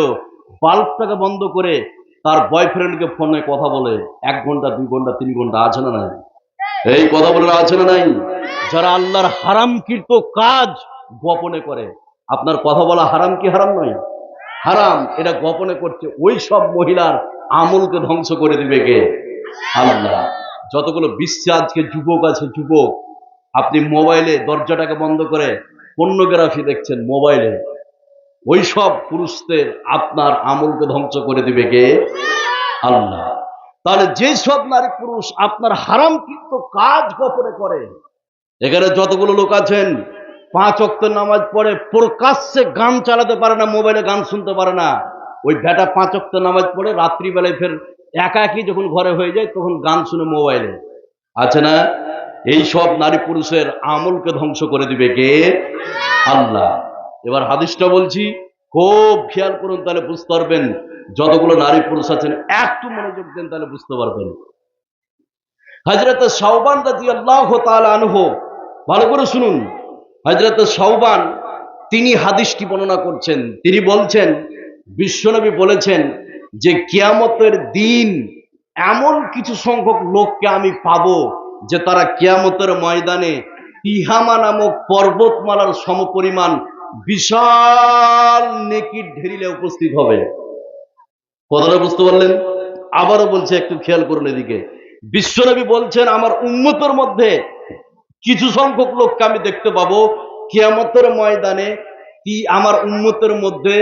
বাল্বটাকে বন্ধ করে তার বয়ফ্রেন্ডকে ফোনে কথা বলে 1 ঘন্টা, 2 ঘন্টা, 3 ঘন্টা। আছে না নাই? এই কথা বলে আছে না নাই? যারা আল্লাহর হারামকৃত কাজ গোপনে করে। আপনার কথা বলা হারাম কি হারাম নয়? হারাম। এটা গোপনে করছে, ওই সব মহিলার আমলকে ধ্বংস করে দিবে কে? আল্লাহ। যতগুলো বিশ্বে আজকে যুবক আছে, যুবক, আপনি মোবাইলে দরজাটাকে বন্ধ করে পর্নোগ্রাফি দেখছেন মোবাইলে, ওই সব পুরুষদের আপনার আমলকে ধ্বংস করে দিবে কে? আল্লাহ। তাহলে যে সব নারী পুরুষ আপনার হারামকৃত কাজ গোপনে করে, এখানে যতগুলো লোক আছেন 5 ওয়াক্ত নামাজ পড়ে, প্রকাশ্যে গান চালাতে পারে না, মোবাইলে গান শুনতে পারে না, ওই বেটা 5 ওয়াক্ত নামাজ পড়ে রাত্রিবেলায় ফের একাকি যখন ঘরে হয়ে যায় তখন গান শুনে মোবাইলে। আছে না? এই সব নারী পুরুষের আমলকে ধ্বংস করে দিবে কে? আল্লাহ। এবার হাদিসটা বলছি, খুব খেয়াল করুন, তাহলে বুঝতে পারবেন। যতগুলো নারী পুরুষ আছেন একটু মনোযোগ দেন, তাহলে বুঝতে পারবেন। হযরত শাওবান রাদিয়াল্লাহু তাআলা আনহু, ভালো করে শুনুন। হযরত শাওবান তিনি হাদিসটি বর্ণনা করছেন। তিনি বলছেন, বিশ্বনবী বলেছেন যে কিয়ামতের দিন এমন কিছু সংখ্যক লোককে আমি পাবো যে তারা কিয়ামতের ময়দানে তিহামা নামক পর্বতমালার সমপরিমাণ বিশাল নেকির ঢেরিলে উপস্থিত হবে। কথাটা বুঝতে পারলেন? আবারও বলছে, একটু খেয়াল করুন এদিকে। বিশ্বনবী বলছেন, আমার উম্মতের মধ্যে কিছু সংখ্যক লোককে আমি দেখতে পাবো কিয়ামতের ময়দানে, আমার উম্মতের মধ্যে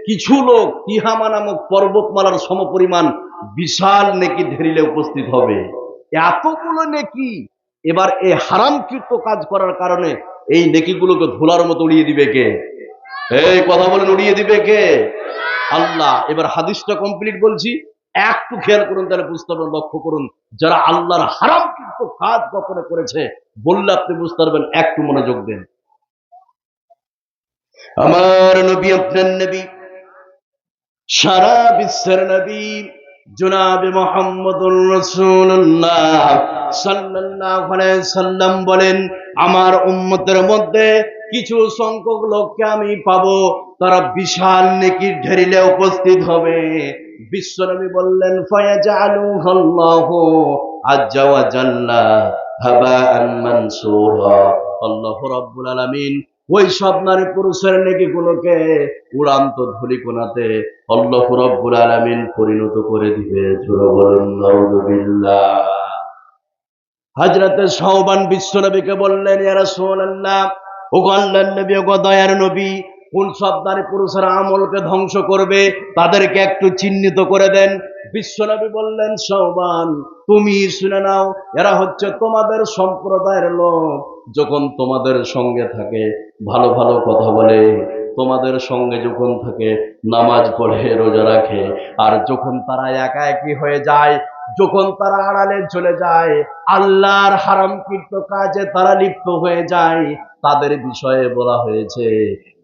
কিছু লোক তিহামা নামক পর্বতমালার সমপরিমাণ বিশাল নেকি ঢেরিলে উপস্থিত হবে। এতগুলো নেকি, এবার এই হারামকৃত কাজ করার কারণে এই নেকিগুলোকে ধুলার মতো উড়িয়ে দিবে কে? এই কথা বলেন, উড়িয়ে দিবে কে? আল্লাহ। এবার হাদিসটা কমপ্লিট বলছি, একটু খেয়াল করুন, তাহলে বুঝতে পারবেন। লক্ষ্য করুন, যারা আল্লাহর হারামকৃত কাজ গোপনে করেছে, বললে আপনি বুঝতে পারবেন, একটু মনোযোগ দেন। আমার নবী, আপনার নবী, সারা বিশ্বের নবী জনাবে মুহাম্মদুর রাসূলুল্লাহ সাল্লাল্লাহু আলাইহি সাল্লাম বলেন, আমার উম্মতের মধ্যে কিছু সংখ্যক লোককে আমি পাবো, তারা বিশাল নেকির ঢেরিলে উপস্থিত হবে। বিশ্বনবী বললেন, ফায়াজআলুহুল্লাহু আজ্জা ওয়া জাল্লা হাবাআন মানসুরা। আল্লাহ রাব্বুল আলামিন ওই সব নারী পুরুষের নেকিগুলোকে উড়ান্ত ধূলিকণাতে আল্লাহ রাব্বুল আলামিন পরিণত করে দিবে। জোরে বলুন নাউযুবিল্লাহ। হযরত শাওবান বিশ্বনবীকে বললেন, ইয়া রাসূলুল্লাহ, ও ওগো আল্লাহর নবী, ওগো দয়ার নবী, কোন সব নারী পুরুষের আমলকে ধ্বংস করবে তাদেরকে একটু চিহ্নিত করে দেন। বিশ্বনবী বললেন, সওবান, তুমি শুনে নাও, এরা হচ্ছে তোমাদের সম্প্রদায়ের লোক। যখন তোমাদের সঙ্গে থাকে ভালো ভালো কথা বলে, তোমাদের সঙ্গে যখন থাকে নামাজ পড়ে রোজা রাখে, আর যখন তারা একা একই হয়ে যায়, যখন তারা আড়ালে চলে যায়, আল্লাহর হারামকৃত কাজে তারা লিপ্ত হয়ে যায়, তাদের বিষয়ে বলা হয়েছে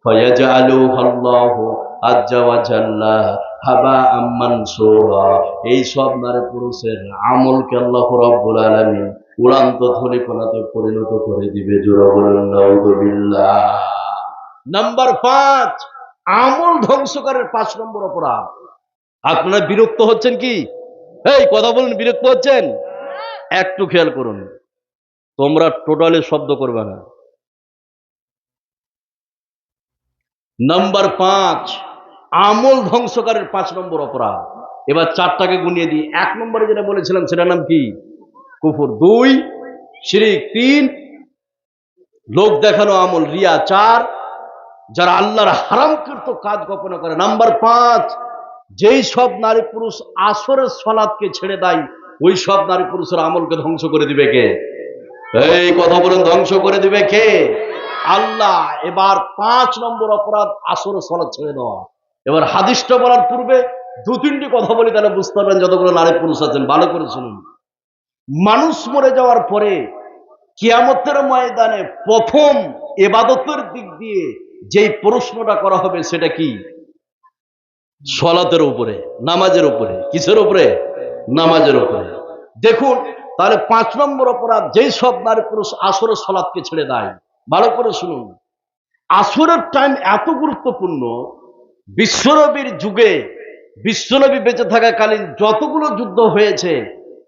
ফায়াজআলুহুল্লাহু আজ্জা ওয়া জাল্লা হাবাআম মানসুরা। এই সব নারী পুরুষের আমলকে আল্লাহ রাব্বুল আলামিন উড়ান্ত ধূলিকণাতে পরিণত করে দিবে। জোরে বলেন নাউযুবিল্লাহ। নাম্বার 5, আমল ধ্বংসকারের 5 নম্বর অপরাধ। আপনারা বিরক্ত হচ্ছেন কি? এই কথা বলুন, বিরক্ত হচ্ছেন? একটু খেয়াল করুন, তোমরা টোটালি শব্দ করবে না। নাম্বার 5, আমল ধ্বংসকারের 5 নম্বর অপরাধ। এবার 4টাকে গুনিয়ে দিই। 1 নম্বরে যেটা বলেছিলাম সেটার নাম কি? কুফর। 2 শিরক। 3 লোক দেখানো আমল, রিয়া। 4 যারা আল্লাহর হারামকৃত কাজ গোপন করে। নাম্বার 5, যেই সব নারী পুরুষ আসরের সালাতকে ছেড়ে দেয়, ওই সব নারী পুরুষের আমলকে ধ্বংস করে দিবে কে? এই কথা বলুন, ধ্বংস করে দিবে কে? আল্লাহ। এবার 5 নম্বর অপরাধ আসরের সালাত ছেড়ে দেওয়া। এবার হাদিসটা বলার পূর্বে 2-3টি কথা বলি, তাহলে বুঝতে পারবেন যতগুলো নারী পুরুষ আছেন। ভালো করে শুনুন। মানুষ মরে যাওয়ার পরে কিয়ামতের ময়দানে প্রথম ইবাদতের দিক দিয়ে যেই প্রশ্নটা করা হবে সেটা কি? সালাতের উপরে, নামাজের উপরে। কিসের উপরে? নামাজের উপরে। দেখুন, তাহলে 5 নম্বর অপরাধ, যেই সব নারী পুরুষ আসরের সালাতকে ছেড়ে দেয়। ভালো করে শুনুন, আসরের টাইম এত গুরুত্বপূর্ণ। বিশ্বনবীর যুগে, বিশ্বনবী বেঁচে থাকাকালীন যতগুলো যুদ্ধ হয়েছে,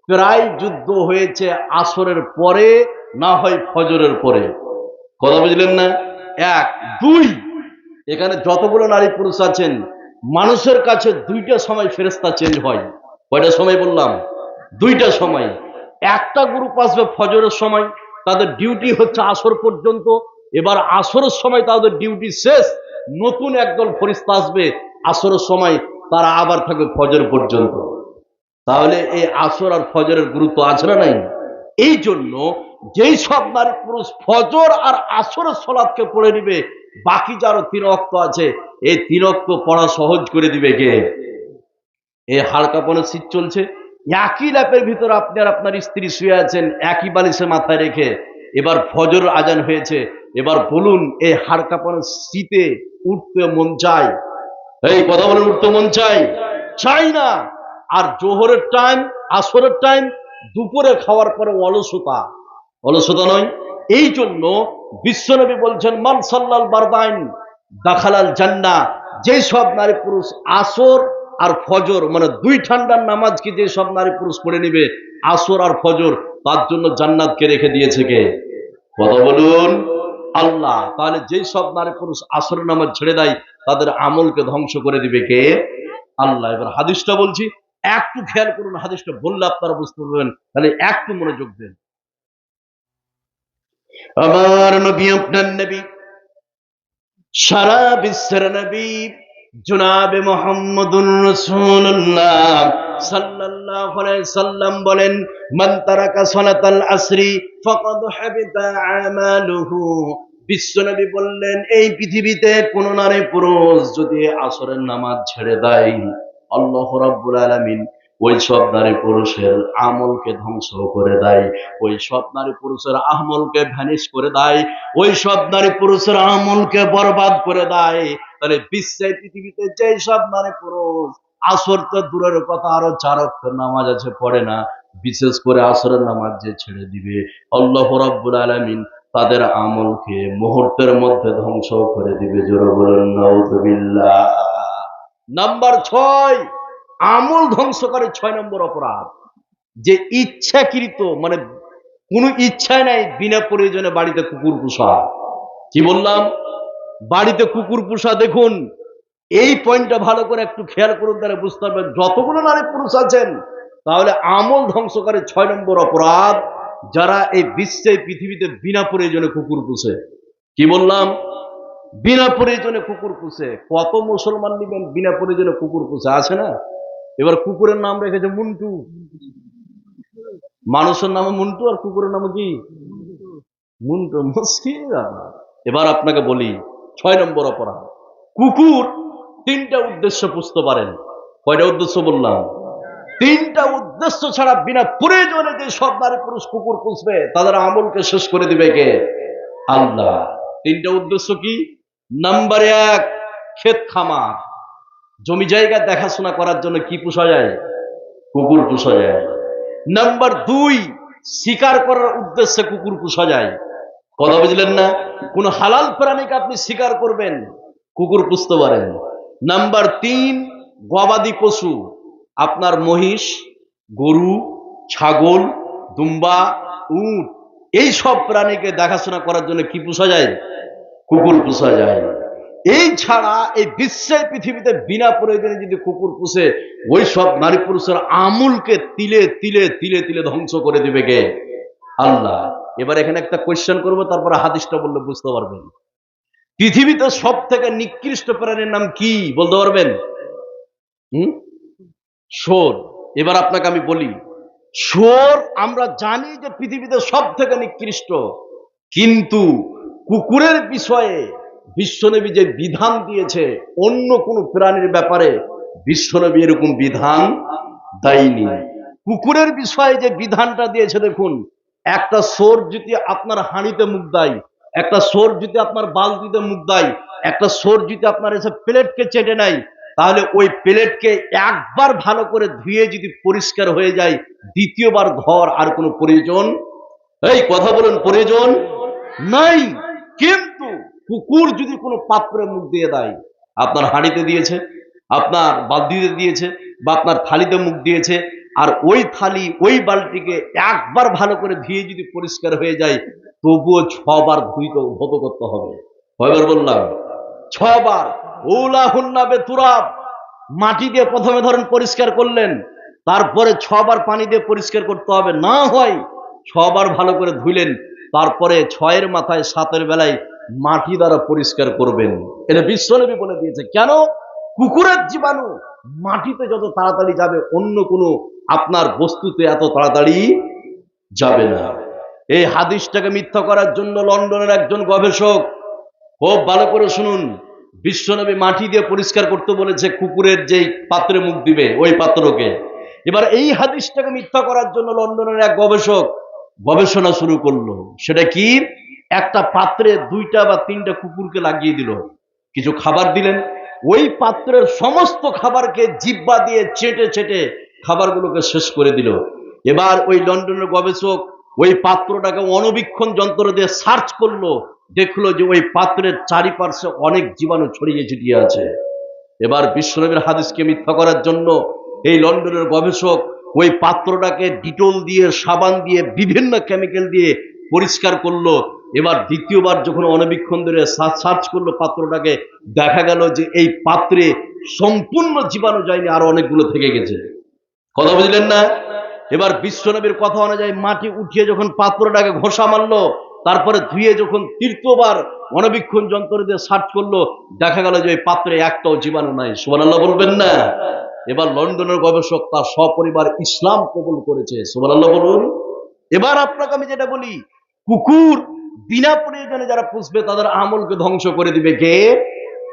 প্রায় যুদ্ধ হয়েছে আসরের পরে, না হয় ফজরের পরে। কথা বুঝলেন না? 1। 2, এখানে যতগুলো নারী পুরুষ আছেন, মানুষের কাছে 2টা সময় ফেরেশতা চেঞ্জ হয়। কয়টা সময় বললাম? 2টা সময়। একটা গ্রুপ আসবে ফজরের সময়, তাদের ডিউটি হচ্ছে আসর পর্যন্ত। এবার আসরের সময় তাদের ডিউটি শেষ, নতুন একদল ফেরেশতা আসবে আসরের সময়, তারা আবার থাকবে ফজর পর্যন্ত। তাহলে এই আসর আর ফজরের গুরুত্ব আছে না নাই? এই জন্য যেই সব নারী পুরুষ ফজর আর আসরের সালাতকে পড়ে নিবে, বাকি যারও 3 ওয়াক্ত আছে, এই 3 ওয়াক্ত পড়া সহজ করে দিবে কে? এই হালকাপনের শীত চলছে, একই ল্যাপের ভিতর আপনি আর আপনার স্ত্রী শুয়ে আছেন, একই বালিশে মাথায় রেখে। এবার ফজর আজান হয়েছে, এবার বলুন, এই হালকাপনের শীতে উঠতে মন চায়? এই কথা বলেন, উঠতে মন চাই? চাই না। আর জোহরের টাইম, আসরের টাইম, দুপুরে খাওয়ার পরে অলসতা, অলসতা নয়? এই জন্য বিশ্বনবী বলছেন, মান সাল্লাল বারদাইন দাখালাল জান্নাহ। যেই সব নারী পুরুষ আসর আর ফজর, মানে 2 ঠান্ডার নামাজকে যে সব নারী পুরুষ পড়ে নিবে, আসর আর ফজর, তার জন্য জান্নাতকে রেখে দিয়েছে কে? কথা বলুন, আল্লাহ। তাহলে যেই সব নারী পুরুষ আসরের নামাজ ছেড়ে দেয়, তাদের আমলকে ধ্বংস করে দিবে কে? আল্লাহ। এবার হাদিসটা বলছি, একটু খেয়াল করুন, হাদিসটা বললে আপনারা বুঝতে পারবেন, তাহলে একটু মনোযোগ দেন। আমার নবী, আপনার নবী, সারা বিশ্বের নবী, জনাবে মুহাম্মদুর রাসূলুল্লাহ সাল্লাল্লাহু আলাইহি সাল্লাম বলেন, মান তারাকা সালাতাল আসরি ফাকাদ হাবিতা আমালুহু। বিশ্বনবী বললেন, এই পৃথিবীতে কোন নারী পুরুষ যদি আসরের নামাজ ছেড়ে দেয়, আল্লাহ রাব্বুল আলামিন ওই সব নারী পুরুষের আমলকে ধ্বংস করে দেয়, ওই সব নারী পুরুষের আমলকে ভ্যানিশ করে দেয়, ওই সব নারী পুরুষের আমলকে বরবাদ করে দেয়। তাহলে বিশ্বের পৃথিবীতে যেই সব নারী পুরুষ আসর তো দূরের কথা, আরো 4 ওয়াক্ত নামাজ আছে পড়ে না, বিশেষ করে আসরের নামাজ যে ছেড়ে দিবে, আল্লাহ রাব্বুল আলামিন তাদের আমলকে মুহূর্তের মধ্যে ধ্বংস করে দিবে। জোরে বলুন নাউযুবিল্লাহ। নাম্বার 6, আমল ধ্বংসকারী 6 নম্বর অপরাধ, যে ইচ্ছাকৃত, মানে কোনো ইচ্ছায় নাই, বিনা প্রয়োজনে বাড়িতে কুকুর পোষা। কি বললাম? বাড়িতে কুকুর পোষা। দেখুন, এই পয়েন্টটা ভালো করে একটু খেয়াল করুন, তাহলে বুঝতে পারবেন যতগুলো নারী পুরুষ আছেন, তাহলে আমল ধ্বংসকারী 6 নম্বর অপরাধ, যারা এই বিশ্বে পৃথিবীতে বিনা প্রয়োজনে কুকুর পোষে। কি বললাম? বিনা প্রয়োজনে কুকুর পুষে। কত মুসলমান নিবেন বিনা প্রয়োজনে কুকুর পুষে? আছে না? এবার কুকুরের নাম রেখেছে মুন্টু। মানুষের নামে মুন্টু আর কুকুরের নামে কি মুন্টু। মুশকিল। এবার আপনাকে বলি 6 নম্বর অপরাধ। কুকুর 3টা উদ্দেশ্য পুষতে পারেন। কয়টা উদ্দেশ্য বললাম? 3টা উদ্দেশ্য ছাড়া বিনা প্রয়োজনে যে সব নারী পুরুষ কুকুর পুষবে তাদের আমলকে শেষ করে দিবে কে? আল্লাহ। 3টা উদ্দেশ্য কি? নাম্বার 1, ক্ষেত খামার, জমি জায়গা দেখাশোনা করার জন্য কি পোষা যায়? কুকুর পোষা যায়। নাম্বার 2, শিকার করার উদ্দেশ্যে কুকুর পোষা যায়। কথা বুঝলেন না? কোন হালাল প্রাণীকে আপনি শিকার করবেন, কুকুর পুষতে পারেন। নাম্বার 3, গবাদি পশু, আপনার মহিষ, গরু, ছাগল, দুম্বা, উট, এই সব প্রাণীকে দেখাশোনা করার জন্য কি পোষা যায়? কুকুর পোষা যায়। এই ছাড়া এই বিশ্বের পৃথিবীতে বিনা প্রয়োজনে যদি কুকুর পুষে ওই সব নারী পুরুষের আমূলকে তিলে তিলে তিলে তিলে ধ্বংস করে দিবে কে? আল্লাহ। এবার এখানে একটা কোয়েশ্চেন করবো, তারপরে হাদিসটা বললে বুঝতে পারবেন। পৃথিবীতে সব থেকে নিকৃষ্ট প্রাণীর নাম কি বলতে পারবেন? শুয়োর। এবার আপনাকে আমি বলি, শুয়োর আমরা জানি যে পৃথিবীতে সব থেকে নিকৃষ্ট, কিন্তু কুকুরের বিষয়ে বিশ্বনবী যে বিধান দিয়েছে অন্য কোন প্রাণীর ব্যাপারে বিশ্বনবী এরকম বিধান দেয়নি। কুকুরের বিষয়ে যে বিধানটা দিয়েছে দেখুন, একটা শুয়োর যদি আপনার হাঁড়িতে মুখ দেয়, একটা শুয়োর যদি আপনার বালতিতে মুখ দেয়, একটা শুয়োর যদি আপনার এসে প্লেটকে চেটে নেয়, তাহলে ওই প্লেটকে একবার ভালো করে ধুয়ে যদি পরিষ্কার হয়ে যায়, দ্বিতীয়বার ধর আর কোনো প্রয়োজন, এই কথা বলুন, প্রয়োজন নাই। কিন্তু কুকুর যদি কোনো পাত্রে মুখ দিয়ে দেয়, আপনার হাঁড়িতে দিয়েছে, আপনার বালতিতে দিয়েছে, বা আপনার থালিতে মুখ দিয়েছে, আর ওই থালি ওই বালতিকে একবার ভালো করে ধুয়ে যদি পরিষ্কার হয়ে যায়, তবুও 6 বার ধৌত করতে হবে। কয়বার বললাম? 6 বার। ওলাহুন্না বেতুরাব, মাটি দিয়ে প্রথমে ধরেন পরিষ্কার করলেন, তারপরে 6 বার পানি দিয়ে পরিষ্কার করতে হবে। না হয় 6 বার ভালো করে ধুইলেন, তারপরে 6-এর মাথায় 7-এর বেলায় মাটি দ্বারা পরিষ্কার করবেন। এটা বিশ্বনবী বলে দিয়েছে। কেন? কুকুরের জীবাণু মাটিতে যত তাড়াতাড়ি যাবে অন্য কোনো আপনার বস্তুতে এত তাড়াতাড়ি যাবে না। এই হাদিসটাকে মিথ্যা করার জন্য লন্ডনের একজন গবেষক, খুব ভালো করে শুনুন, বিশ্বনবী মাটি দিয়ে পরিষ্কার করতে বলেছে কুকুরের যেই পাত্রে মুখ দিবে ওই পাত্রকে। এবার এই হাদিসটাকে মিথ্যা করার জন্য লন্ডনের এক গবেষক গবেষণা শুরু করলো। সেটা কি? একটা পাত্রে 2টা বা 3টা কুকুরকে লাগিয়ে দিল, কিছু খাবার দিলেন, ওই পাত্রের সমস্ত খাবারকে জিহ্বা দিয়ে চেটে চেটে খাবারগুলোকে শেষ করে দিল। এবার ওই লন্ডনের গবেষক ওই পাত্রটাকে অণুবীক্ষণ যন্ত্র দিয়ে সার্চ করলো, দেখলো যে ওই পাত্রের চারিপাশে অনেক জীবাণু ছড়িয়ে ছিটিয়ে আছে। এবার বিশ্বনবীর হাদিসকে মিথ্যা করার জন্য এই লন্ডনের গবেষক ওই পাত্রটাকে ডিটল দিয়ে, সাবান দিয়ে, বিভিন্ন কেমিক্যাল দিয়ে পরিষ্কার করলো। এবার দ্বিতীয়বার যখন অণুবীক্ষণ ধরে সার্চ করলো পাত্রটাকে, দেখা গেল যে এই পাত্রে সম্পূর্ণ জীবাণু যায়নি, আরো অনেকগুলো থেকে গেছে। কথা বুঝলেন না? এবার বিশ্বনবীর কথা অনুযায়ী মাটি উঠিয়ে যখন পাত্রটাকে ঘষা মারলো, তারপরে ধুয়ে যখন 3য়বার অণুবীক্ষণ যন্ত্র দিয়ে সার্চ করলো, দেখা গেল যে ওই পাত্রে একটাও জীবাণু নাই। সুবহানাল্লাহ বলবেন না? এবার লন্ডনের গবেষক তার সপরিবার ইসলাম কবুল করেছে। সুবহানাল্লাহ বলুন। এবার আপনাকে আমি যেটা বলি, কুকুর বিনা প্রয়োজনে যারা পুষবে তাদের আমলকে ধ্বংস করে দিবে কে?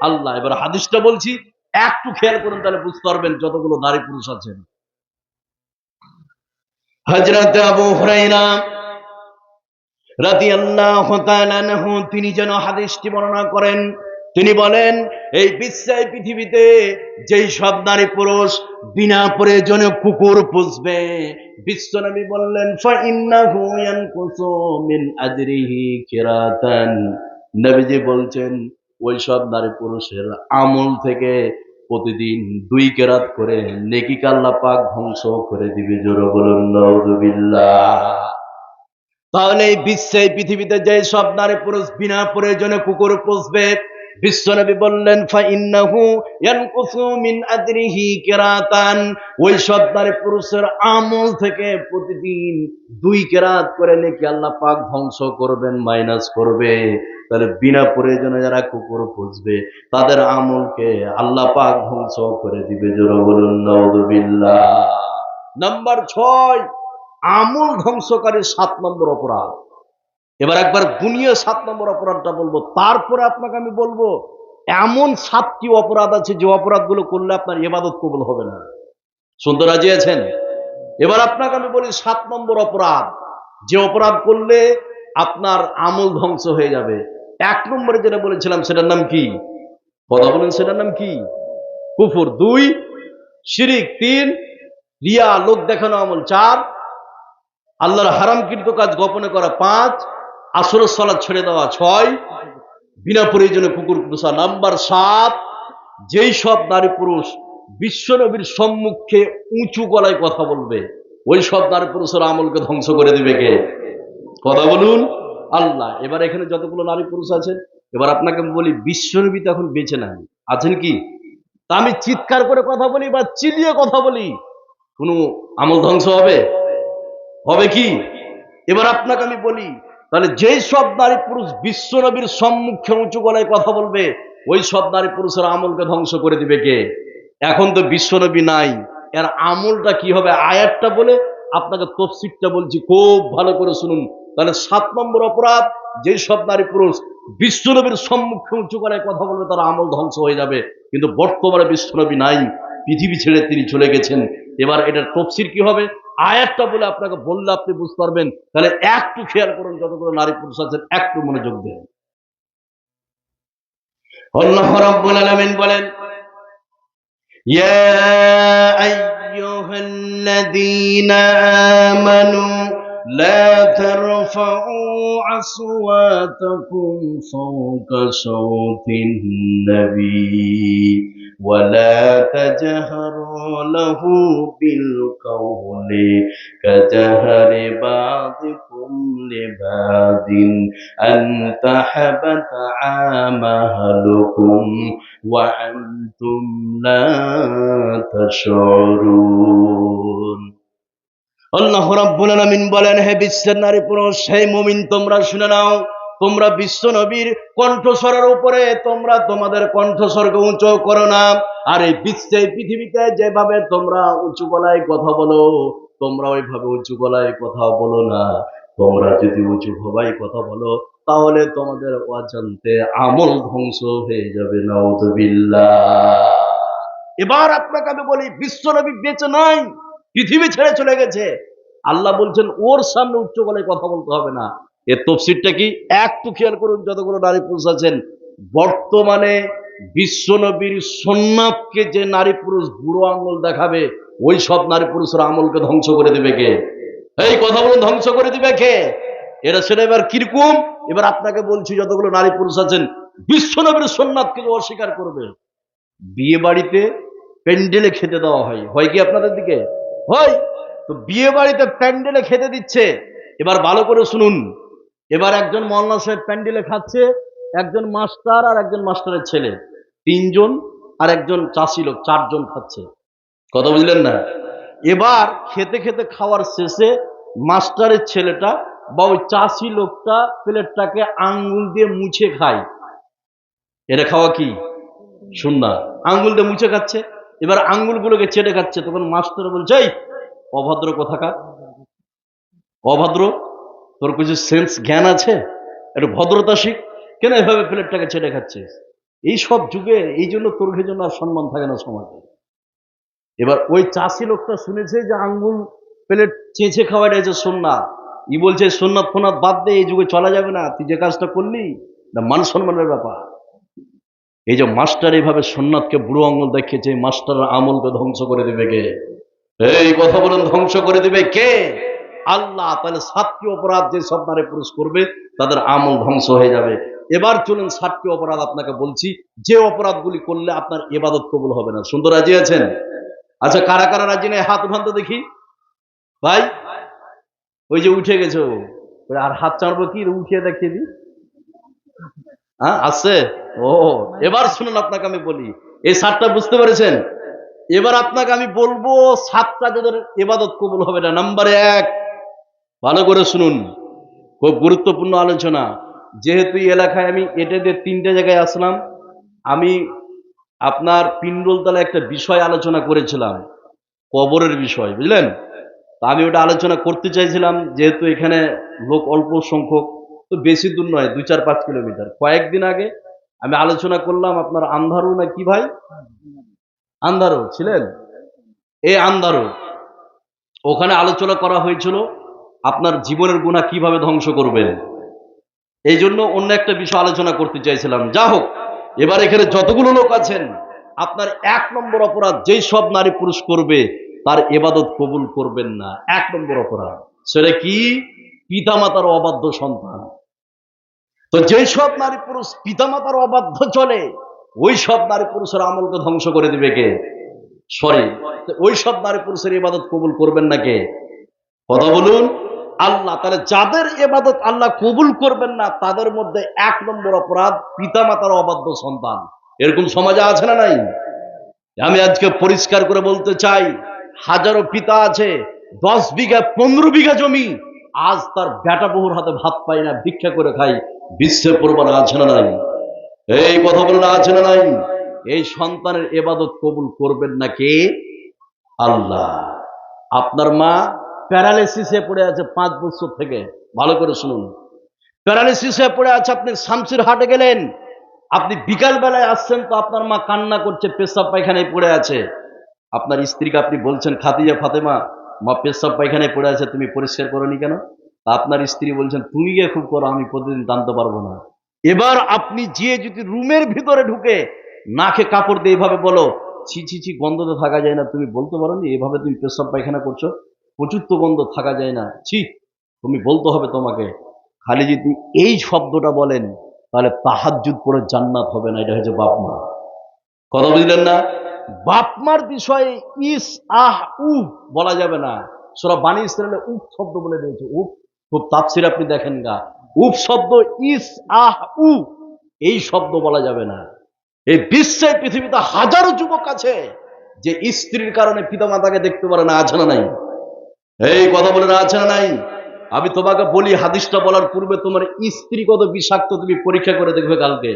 আল্লাহ। এবার হাদিসটা বলছি, একটু খেয়াল করুন, তাহলে বুঝতে পারবেন যতগুলো নারী পুরুষ আছেন। হযরত আবু হুরায়রা রাদিয়াল্লাহু তাআলা আনহু তিনি যেন হাদিসটি বর্ণনা করেন। তিনি বলেন, এই বিশ্বের পৃথিবীতে যেই সব নারী পুরুষ বিনা প্রয়োজনে কুকুর পুষবে, বিশ্বনবী বললেন ফাইন্নাহু ইয়ানকুসু মিন আজরিহি কিরাতান। নবীজি বলছেন ওই সব নারী পুরুষের আমল থেকে প্রতিদিন 2 কেরাত করে নেকিকে আল্লাহ পাক ধ্বংস করে দিবে। জোরে বলুন নাউযুবিল্লাহ। তাহলে এই বিশ্বে পৃথিবীতে যে সব নারী পুরুষ বিনা প্রয়োজনে কুকুর পুষবে, বিশ্বনবী বললেন ফাইন্নাহু ইয়ানকুসু মিন আজরিহি কিরাতান, ওই সব নারী পুরুষের আমল থেকে প্রতিদিন 2 কিরাত করে নেকি আল্লাহ পাক ধ্বংস করবেন, মাইনাস করবে। তাহলে বিনা প্রয়োজনে যারা কুকুর পুষবে তাদের আমলকে আল্লাহ পাক ধ্বংস করে দিবে। জোরে বলুন নাউযুবিল্লাহ। নাম্বার 6, আমল ধ্বংসকারী 7 নম্বর অপরাধ। এবার একবার গুনিয়ে 7 নম্বর অপরাধটা বলবো, তারপরে আপনাকে আমি বলবো এমন 7টি অপরাধ আছে যে অপরাধগুলো করলে আপনার ইবাদত কবুল হবে না। শুনতে রাজি আছেন? এবার আপনাকে আমি বলি 7 নম্বর অপরাধ, যে অপরাধ করলে আপনার আমল ধ্বংস হয়ে যাবে। 1 নম্বরে যেটা বলেছিলাম সেটার নাম কি? কথা বলেন, সেটার নাম কি? কুফর। 2 শিরিক। 3 রিয়া, লোক দেখানো আমল। 4 আল্লাহর হারামকৃত কাজ গোপনে করা। 5 আসরের সালাত ছেড়ে দেওয়া। 6 বিনা প্রয়োজনে কুকুর পোষা। নাম্বার 7, যেই সব নারী পুরুষ বিশ্বনবীর সম্মুখে উঁচু গলায় কথা বলবে ওই সব নারী পুরুষের আমলকে ধ্বংস করে দিবে কে? কথা বলুন, আল্লাহ। এবার এখানে যতগুলো নারী পুরুষ আছেন, এবার আপনাকে বলি বিশ্বনবী তো এখন বেঁচে নাই, আছেন কি? তা আমি চিৎকার করে কথা বলি বা চিলিয়ে কথা বলি, কোনো আমল ধ্বংস হবে? হবে কি? এবার আপনাকে আমি বলি, তাহলে যেই সব নারী পুরুষ বিশ্বনবীর সম্মুখে উঁচু গলায় কথা বলবে ওই সব নারী পুরুষের আমলকে ধ্বংস করে দিবে কে? এখন তো বিশ্বনবী নাই, এর আমলটা কি হবে? আয়াতটা বলে আপনাকে তফসিরটা বলছি, খুব ভালো করে শুনুন। তাহলে 7 নম্বর অপরাধ, যেই সব নারী পুরুষ বিশ্বনবীর সম্মুখে উঁচু গলায় কথা বলবে তার আমল ধ্বংস হয়ে যাবে। কিন্তু বর্তমানে বিশ্বনবী নাই, পৃথিবী ছেড়ে তিনি চলে গেছেন। এবার এটার তফসির কি হবে আয়াতটা বলে আপনাকে বললে আপনি বুঝতে পারবেন। তাহলে একটু খেয়াল করুন, যতগুলো নারী পুরুষ আছেন একটু মনোযোগ দেন। আল্লাহ রাব্বুল আলামিন বলেন, ইয়া আইয়ুহাল্লাযীনা আমানু লা তারফাউ আসওয়াতাকুম ফাওকা সাওতিন নবী ولا تجهروا له بالقول كجهر بعضكم لبعض أن تحبط أعمالكم وأنتم لا تشعرون। আল্লাহ রাব্বুল আলামিন বলেন, হে বিশ্বের নারী পুরুষ, হে মুমিন, তোমরা শুনে নাও, তোমরা বিশ্ব নবীর কণ্ঠস্বরের উপরে তোমরা তোমাদের কণ্ঠস্বরকে উঁচু করো না। আর এই বিশ্বে পৃথিবীতে যেভাবে তোমরা উঁচু গলায় কথা বলো তোমরা ওইভাবে উঁচু গলায় কথা বলো না। তোমরা যদি উঁচু গলায় কথা বলো তাহলে তোমাদের অজান্তে আমল ধ্বংস হয়ে যাবে। নাউযুবিল্লাহ। এবার আপনাকে আমি বলি, বিশ্ব নবী বেঁচে নাই, পৃথিবী ছেড়ে চলে গেছে। আল্লাহ বলছেন ওর সামনে উচ্চ গলায় কথা বলতে হবে না। এর তফসিরটা কি একটু খেয়াল করুন, যতগুলো নারী পুরুষ আছেন। বর্তমানে বিশ্ব নবীর সুন্নাতকে যে নারী পুরুষ বুড়ো আঙুল দেখাবে ওই সব নারী পুরুষের আমলকে ধ্বংস করে দিবে কে? এই কথা বলুন, ধ্বংস করে দিবে কে? এরা সেটা এবার কিরকম? এবার আপনাকে বলছি, যতগুলো নারী পুরুষ আছেন বিশ্ব নবীর সুন্নাতকে অস্বীকার করবে। বিয়ে বাড়িতে প্যান্ডেলে খেতে দেওয়া হয়, হয় কি আপনাদের দিকে? হয় তো। বিয়ে বাড়িতে প্যান্ডেলে খেতে দিচ্ছে। এবার ভালো করে শুনুন, এবার একজন মওলানা সাহেব প্যান্ডেলে খাচ্ছে, একজন মাস্টার আর একজন মাস্টারের ছেলে, 3 জন, আর একজন চাষি লোক, 4 জন খাচ্ছে। কথা বুঝলেন না? এবার খেতে খেতে খাওয়ার শেষে মাস্টারের ছেলেটা বা ওই চাষি লোকটা প্লেটটাকে আঙ্গুল দিয়ে মুছে খায়। এটা খাওয়া কি? সুন্নাত। আঙ্গুল দিয়ে মুছে খাচ্ছে, এবার আঙ্গুলগুলোকে চেটে খাচ্ছে। তখন মাস্টার বলছে, এই অভদ্র কোথাকার, অভদ্র, তোর কিছু সেন্স জ্ঞান আছে? একটু ভদ্রতা শিখ, কেন এভাবে প্লেটটাকে চেটে খাচ্ছিস? এই সব যুগে এই জন্য তোর জন্য আর সম্মান থাকে না সমাজে। এবার ওই চাষি লোকটা শুনেছে যে আঙ্গুল প্লেট চেঁচে খাওয়াটা হচ্ছে সুন্নাত। ই বলছে সুন্নাত ফোনাত বাদ দে, এই যুগে চলা যাবে না, তুই যে কাজটা করলি না মান সম্মানের ব্যাপার। এই যে মাস্টার এইভাবে সুন্নাতকে বুড়ো আঙুল দেখিয়েছে, মাস্টারের আমলকে ধ্বংস করে দিবে কে? এই কথা বলুন, ধ্বংস করে দিবে কে? আল্লাহ। তাহলে 7টি অপরাধ যে সব নারী পুরুষ করবে তাদের আমল ধ্বংস হয়ে যাবে। এবার চলুন 7টি অপরাধ আপনাকে বলছি, যে অপরাধগুলি করলে আপনার ইবাদত কবুল হবে না। সুন্দর রাজি আছেন? আচ্ছা, কারা কারা রাজি নেই হাত উঠান তো দেখি। ভাই ওই যে উঠে গেছে, আর হাত চাড়বো কি, উঠিয়ে দেখিয়ে দিই। হ্যাঁ আছে। ও এবার শুনুন, আপনাকে আমি বলি, এই সাতটা বুঝতে পেরেছেন? এবার আপনাকে আমি বলবো সাতটা যাদের ইবাদত কবুল হবে না। নাম্বার এক, ভালো করে শুনুন, খুব গুরুত্বপূর্ণ আলোচনা। যেহেতু এই এলাকায় আমি এটাতে তিনটে জায়গায় আসলাম, আমি আপনার পিন্ডলতলা একটা বিষয় আলোচনা করেছিলাম, কবরের বিষয়, বুঝলেন? তা আমি ওটা আলোচনা করতে চাইছিলাম, যেহেতু এখানে লোক অল্প সংখ্যক, তো বেশি দূর নয়, 2-4-5 কিলোমিটার। কয়েকদিন আগে আমি আলোচনা করলাম আপনার আন্ধারু না কি ভাই, আন্ধারু ছিলেন, এই আন্ধারু, ওখানে আলোচনা করা হয়েছিল আপনার জীবনের গুনাহ কিভাবে ধ্বংস করবেন। এই জন্য অন্য একটা বিষয় আলোচনা করতে চাইছিলাম। যা হোক, এবার এখানে যতগুলো লোক আছেন, আপনার 1 নম্বর অপরাধ যেই সব নারী পুরুষ করবে তার ইবাদত কবুল করবেন না। 1 নম্বর অপরাধ সেটা কি? পিতামাতার অবাধ্য সন্তান। তো যেই সব নারী পুরুষ পিতামাতার অবাধ্য চলে, ওই সব নারী পুরুষের আমলকে ধ্বংস করে দিবে কে? সরি, ওই সব নারী পুরুষের ইবাদত কবুল করবেন না কে? কথা বলুন। আল্লাহ। তাহলে যাদের ইবাদত আল্লাহ কবুল করবেন না, তাদের মধ্যে 1 নম্বর অপরাধ পিতামাতার অবাধ্য সন্তান। এরকম সমাজে আছে না নাই? আমি আজকে পরিষ্কার করে বলতে চাই, হাজারো পিতা আছে, 10 বিঘা 15 বিঘা জমি, আজ তার বেটা বহুর হাতে ভাত পাই না, ভিক্ষা করে খাই, বিশ্বে প্রমাণ আছে না নাই? এই কথা বলে আছে না নাই? এই সন্তানের ইবাদত কবুল করবেন না কে? আল্লাহ। আপনার মা প্যারালাইসিসে পড়ে আছে 5 বছর থেকে, ভালো করে শুনুন, প্যারালাইসিসে পড়ে আছে। আপনি শামসির হাটে গেলেন, আপনি বিকাল বেলায় আসছেন, তো আপনার মা কান্না করছে, পেশাব পায়খানায় পড়ে আছে। আপনার স্ত্রীকে আপনি বলছেন, খাদিজা ফাতেমা, মা পেশাব পায়খানায় পড়ে আছে, তুমি পরিষ্কার করোনি কেন? আপনার স্ত্রী বলছেন, তুমি গিয়ে খুব করো, আমি প্রতিদিন টানতে পারবো না। এবার আপনি যে যদি রুমের ভিতরে ঢুকে নাকে কাপড় দিয়ে এভাবে বলো, ছি ছি ছি, গন্ধ তো থাকা যায় না, তুমি বলতে পারো নি এভাবে তুমি পেশাব পায়খানা করছো, প্রচুর তো গন্ধ, থাকা যায় না, ছি, তুমি বলতে হবে তোমাকে। খালি যদি এই শব্দটা বলেন, তাহলে তাহাজ্জুদ পড়ে জান্নাত হবে না। এটা হচ্ছে বাপ মা। কথা বুঝলেন না? বাপ মার বিষয়ে ইস আহ উ বলা যাবে না। সূরা বানী ইসরাইলে উফ শব্দ বলে দিয়েছে। উফ, খুব তাফসীর আপনি দেখেন গা, উফ শব্দ, ইস আহ উ, এই শব্দ বলা যাবে না। এই বিশ্বের পৃথিবীতে হাজারো যুবক আছে যে স্ত্রীর কারণে পিতামাতাকে দেখতে পারে না, আছে না নাই? এই কথা বলে না, আছে না নাই? আমি তোমাকে বলি, হাদিসটা বলার পূর্বে তোমার স্ত্রী কত বিষাক্ত তুমি পরীক্ষা করে দেখবে কালকে।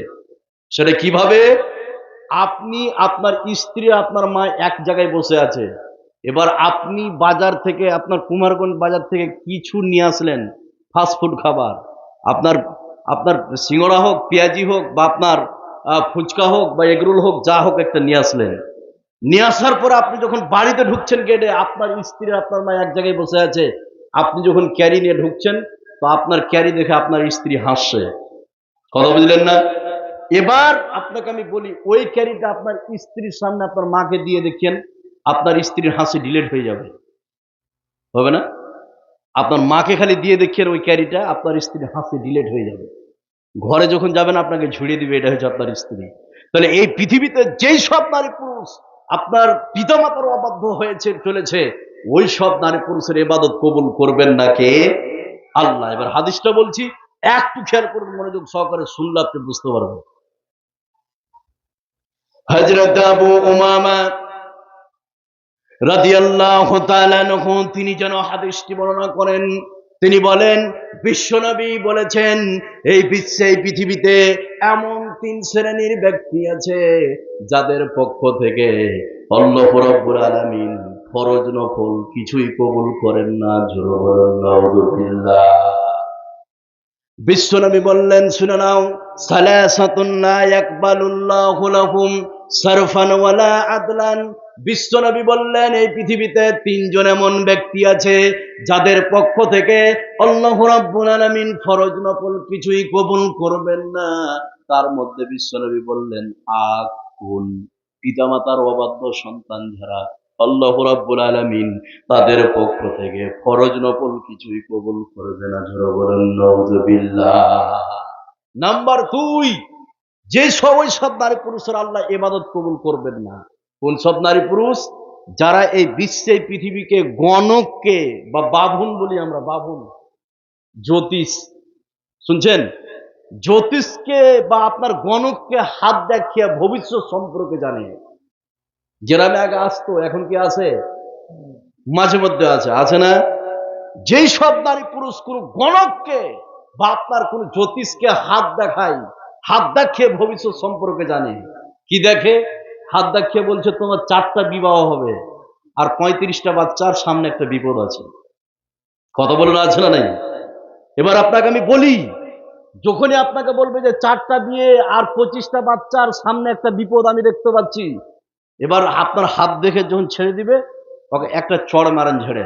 সেটা কিভাবে? আপনি, আপনার স্ত্রী, আপনার মা এক জায়গায় বসে আছে, এবার আপনি বাজার থেকে, আপনার কুমারগঞ্জ বাজার থেকে কিছু নিয়ে আসলেন, ফাস্টফুড খাবার, আপনার আপনার সিঙ্গড়া হোক, পেঁয়াজি হোক, বা আপনার ফুচকা হোক, বা এগরোল হোক, যা হোক একটা নিয়ে আসলেন। নিয়ে আসার পরে আপনি যখন বাড়িতে ঢুকছেন গেটে, আপনার স্ত্রী, আপনার মা এক জায়গায় বসে আছে, আপনি যখন ক্যারি নিয়ে ঢুকছেন, তো আপনার ক্যারি দেখে আপনার স্ত্রী হাসছে। কথা বুঝলেন না? এবার আপনাকে আমি বলি, ওই ক্যারিটা আপনার স্ত্রীর সামনে আপনার মাকে দিয়ে দেখেন, আপনার স্ত্রীর হাসি ডিলেট হয়ে যাবে, হবে না? আপনার মাকে খালি দিয়ে দেখেন ওই ক্যারিটা, আপনার স্ত্রীর হাসি ডিলেট হয়ে যাবে। ঘরে যখন যাবেন আপনাকে ঝুড়িয়ে দিবে, এটা হচ্ছে আপনার স্ত্রী। তাহলে এই পৃথিবীতে যেই সব নারী পুরুষ আপনার পিতামাতার অবাধ্য হয়েছে চলেছে, ওই সব নারী পুরুষের ইবাদত কবুল করবেন না কে? আল্লাহ। এবার হাদিসটা বলছি, একটু খেয়াল করুন, মনোযোগ সহকারে শুনলে আপনি বুঝতে পারবেন। হযরত আবু উমামা রাদিয়াল্লাহু তাআলা আনহু তিনি যেন হাদিসটি বর্ণনা করেন। তিনি বলেন, বিশ্বনবী বলেছেন, এই বিশ্বে, এই পৃথিবীতে এমন 3 শ্রেণীর ব্যক্তি আছে যাদের পক্ষ থেকে আল্লাহ রাব্বুল আলামিন ফরজ নফল কিছুই কবুল করেন না। জোরে বলেন নাউযুবিল্লাহ। বিশ্বনবী বললেন, শুনে নাও, সালাসাতুন লা ইয়াকবালুল্লাহু লাহুম সারফান ওয়ালা আদলান। বিশ্বনবী বললেন, এই পৃথিবীতে 3 জন এমন ব্যক্তি আছে যাদের পক্ষ থেকে আল্লাহ রাব্বুল আলামিন ফরজ নফল কিছুই কবুল করবেন না। তার মধ্যে বিশ্বনবী বললেন, কোন? পিতামাতার অবাধ্য সন্তান যারা, আল্লাহ রাব্বুল আলামিন তাদের পক্ষ থেকে ফরজ নফল কিছুই কবুল করবে না। জোরে বলেন নাউযুবিল্লাহ। নাম্বার 2, যে সব নারী পুরুষের আল্লাহ ইবাদত কবুল করবেন না। কোন সব নারী পুরুষ? যারা এই বিশ্বে, পৃথিবীকে, গণককে, বা বাবুন বলি আমরা, বাবুন, জ্যোতিষ, শুনছেন? জ্যোতিষকে বা আপনার গণককে হাত দেখিয়ে ভবিষ্যৎ সম্পর্কে জানে। যেরামে আগে আসতো, এখন কি আছে? মাঝে মধ্যে আছে না? যেই সব নারী পুরুষ কোন গণককে বা আপনার কোন জ্যোতিষকে হাত দেখায়, হাত দেখিয়ে ভবিষ্যৎ সম্পর্কে জানে। কি দেখে? হাত দেখিয়ে বলছে তোমার 4টা বিবাহ হবে আর 35টা বাচ্চার সামনে একটা বিপদ আছে। কথা বলে আছে না নাই? এবার আপনাকে আমি বলি, যখনই আপনাকে বলবে যে 4টা বিয়ে আর 25টা বাচ্চার সামনে একটা বিপদ আমি দেখতে পাচ্ছি, এবার আপনার হাত দেখে যখন ছেড়ে দিবে, ওকে একটা চড় মারেন ঝেড়ে।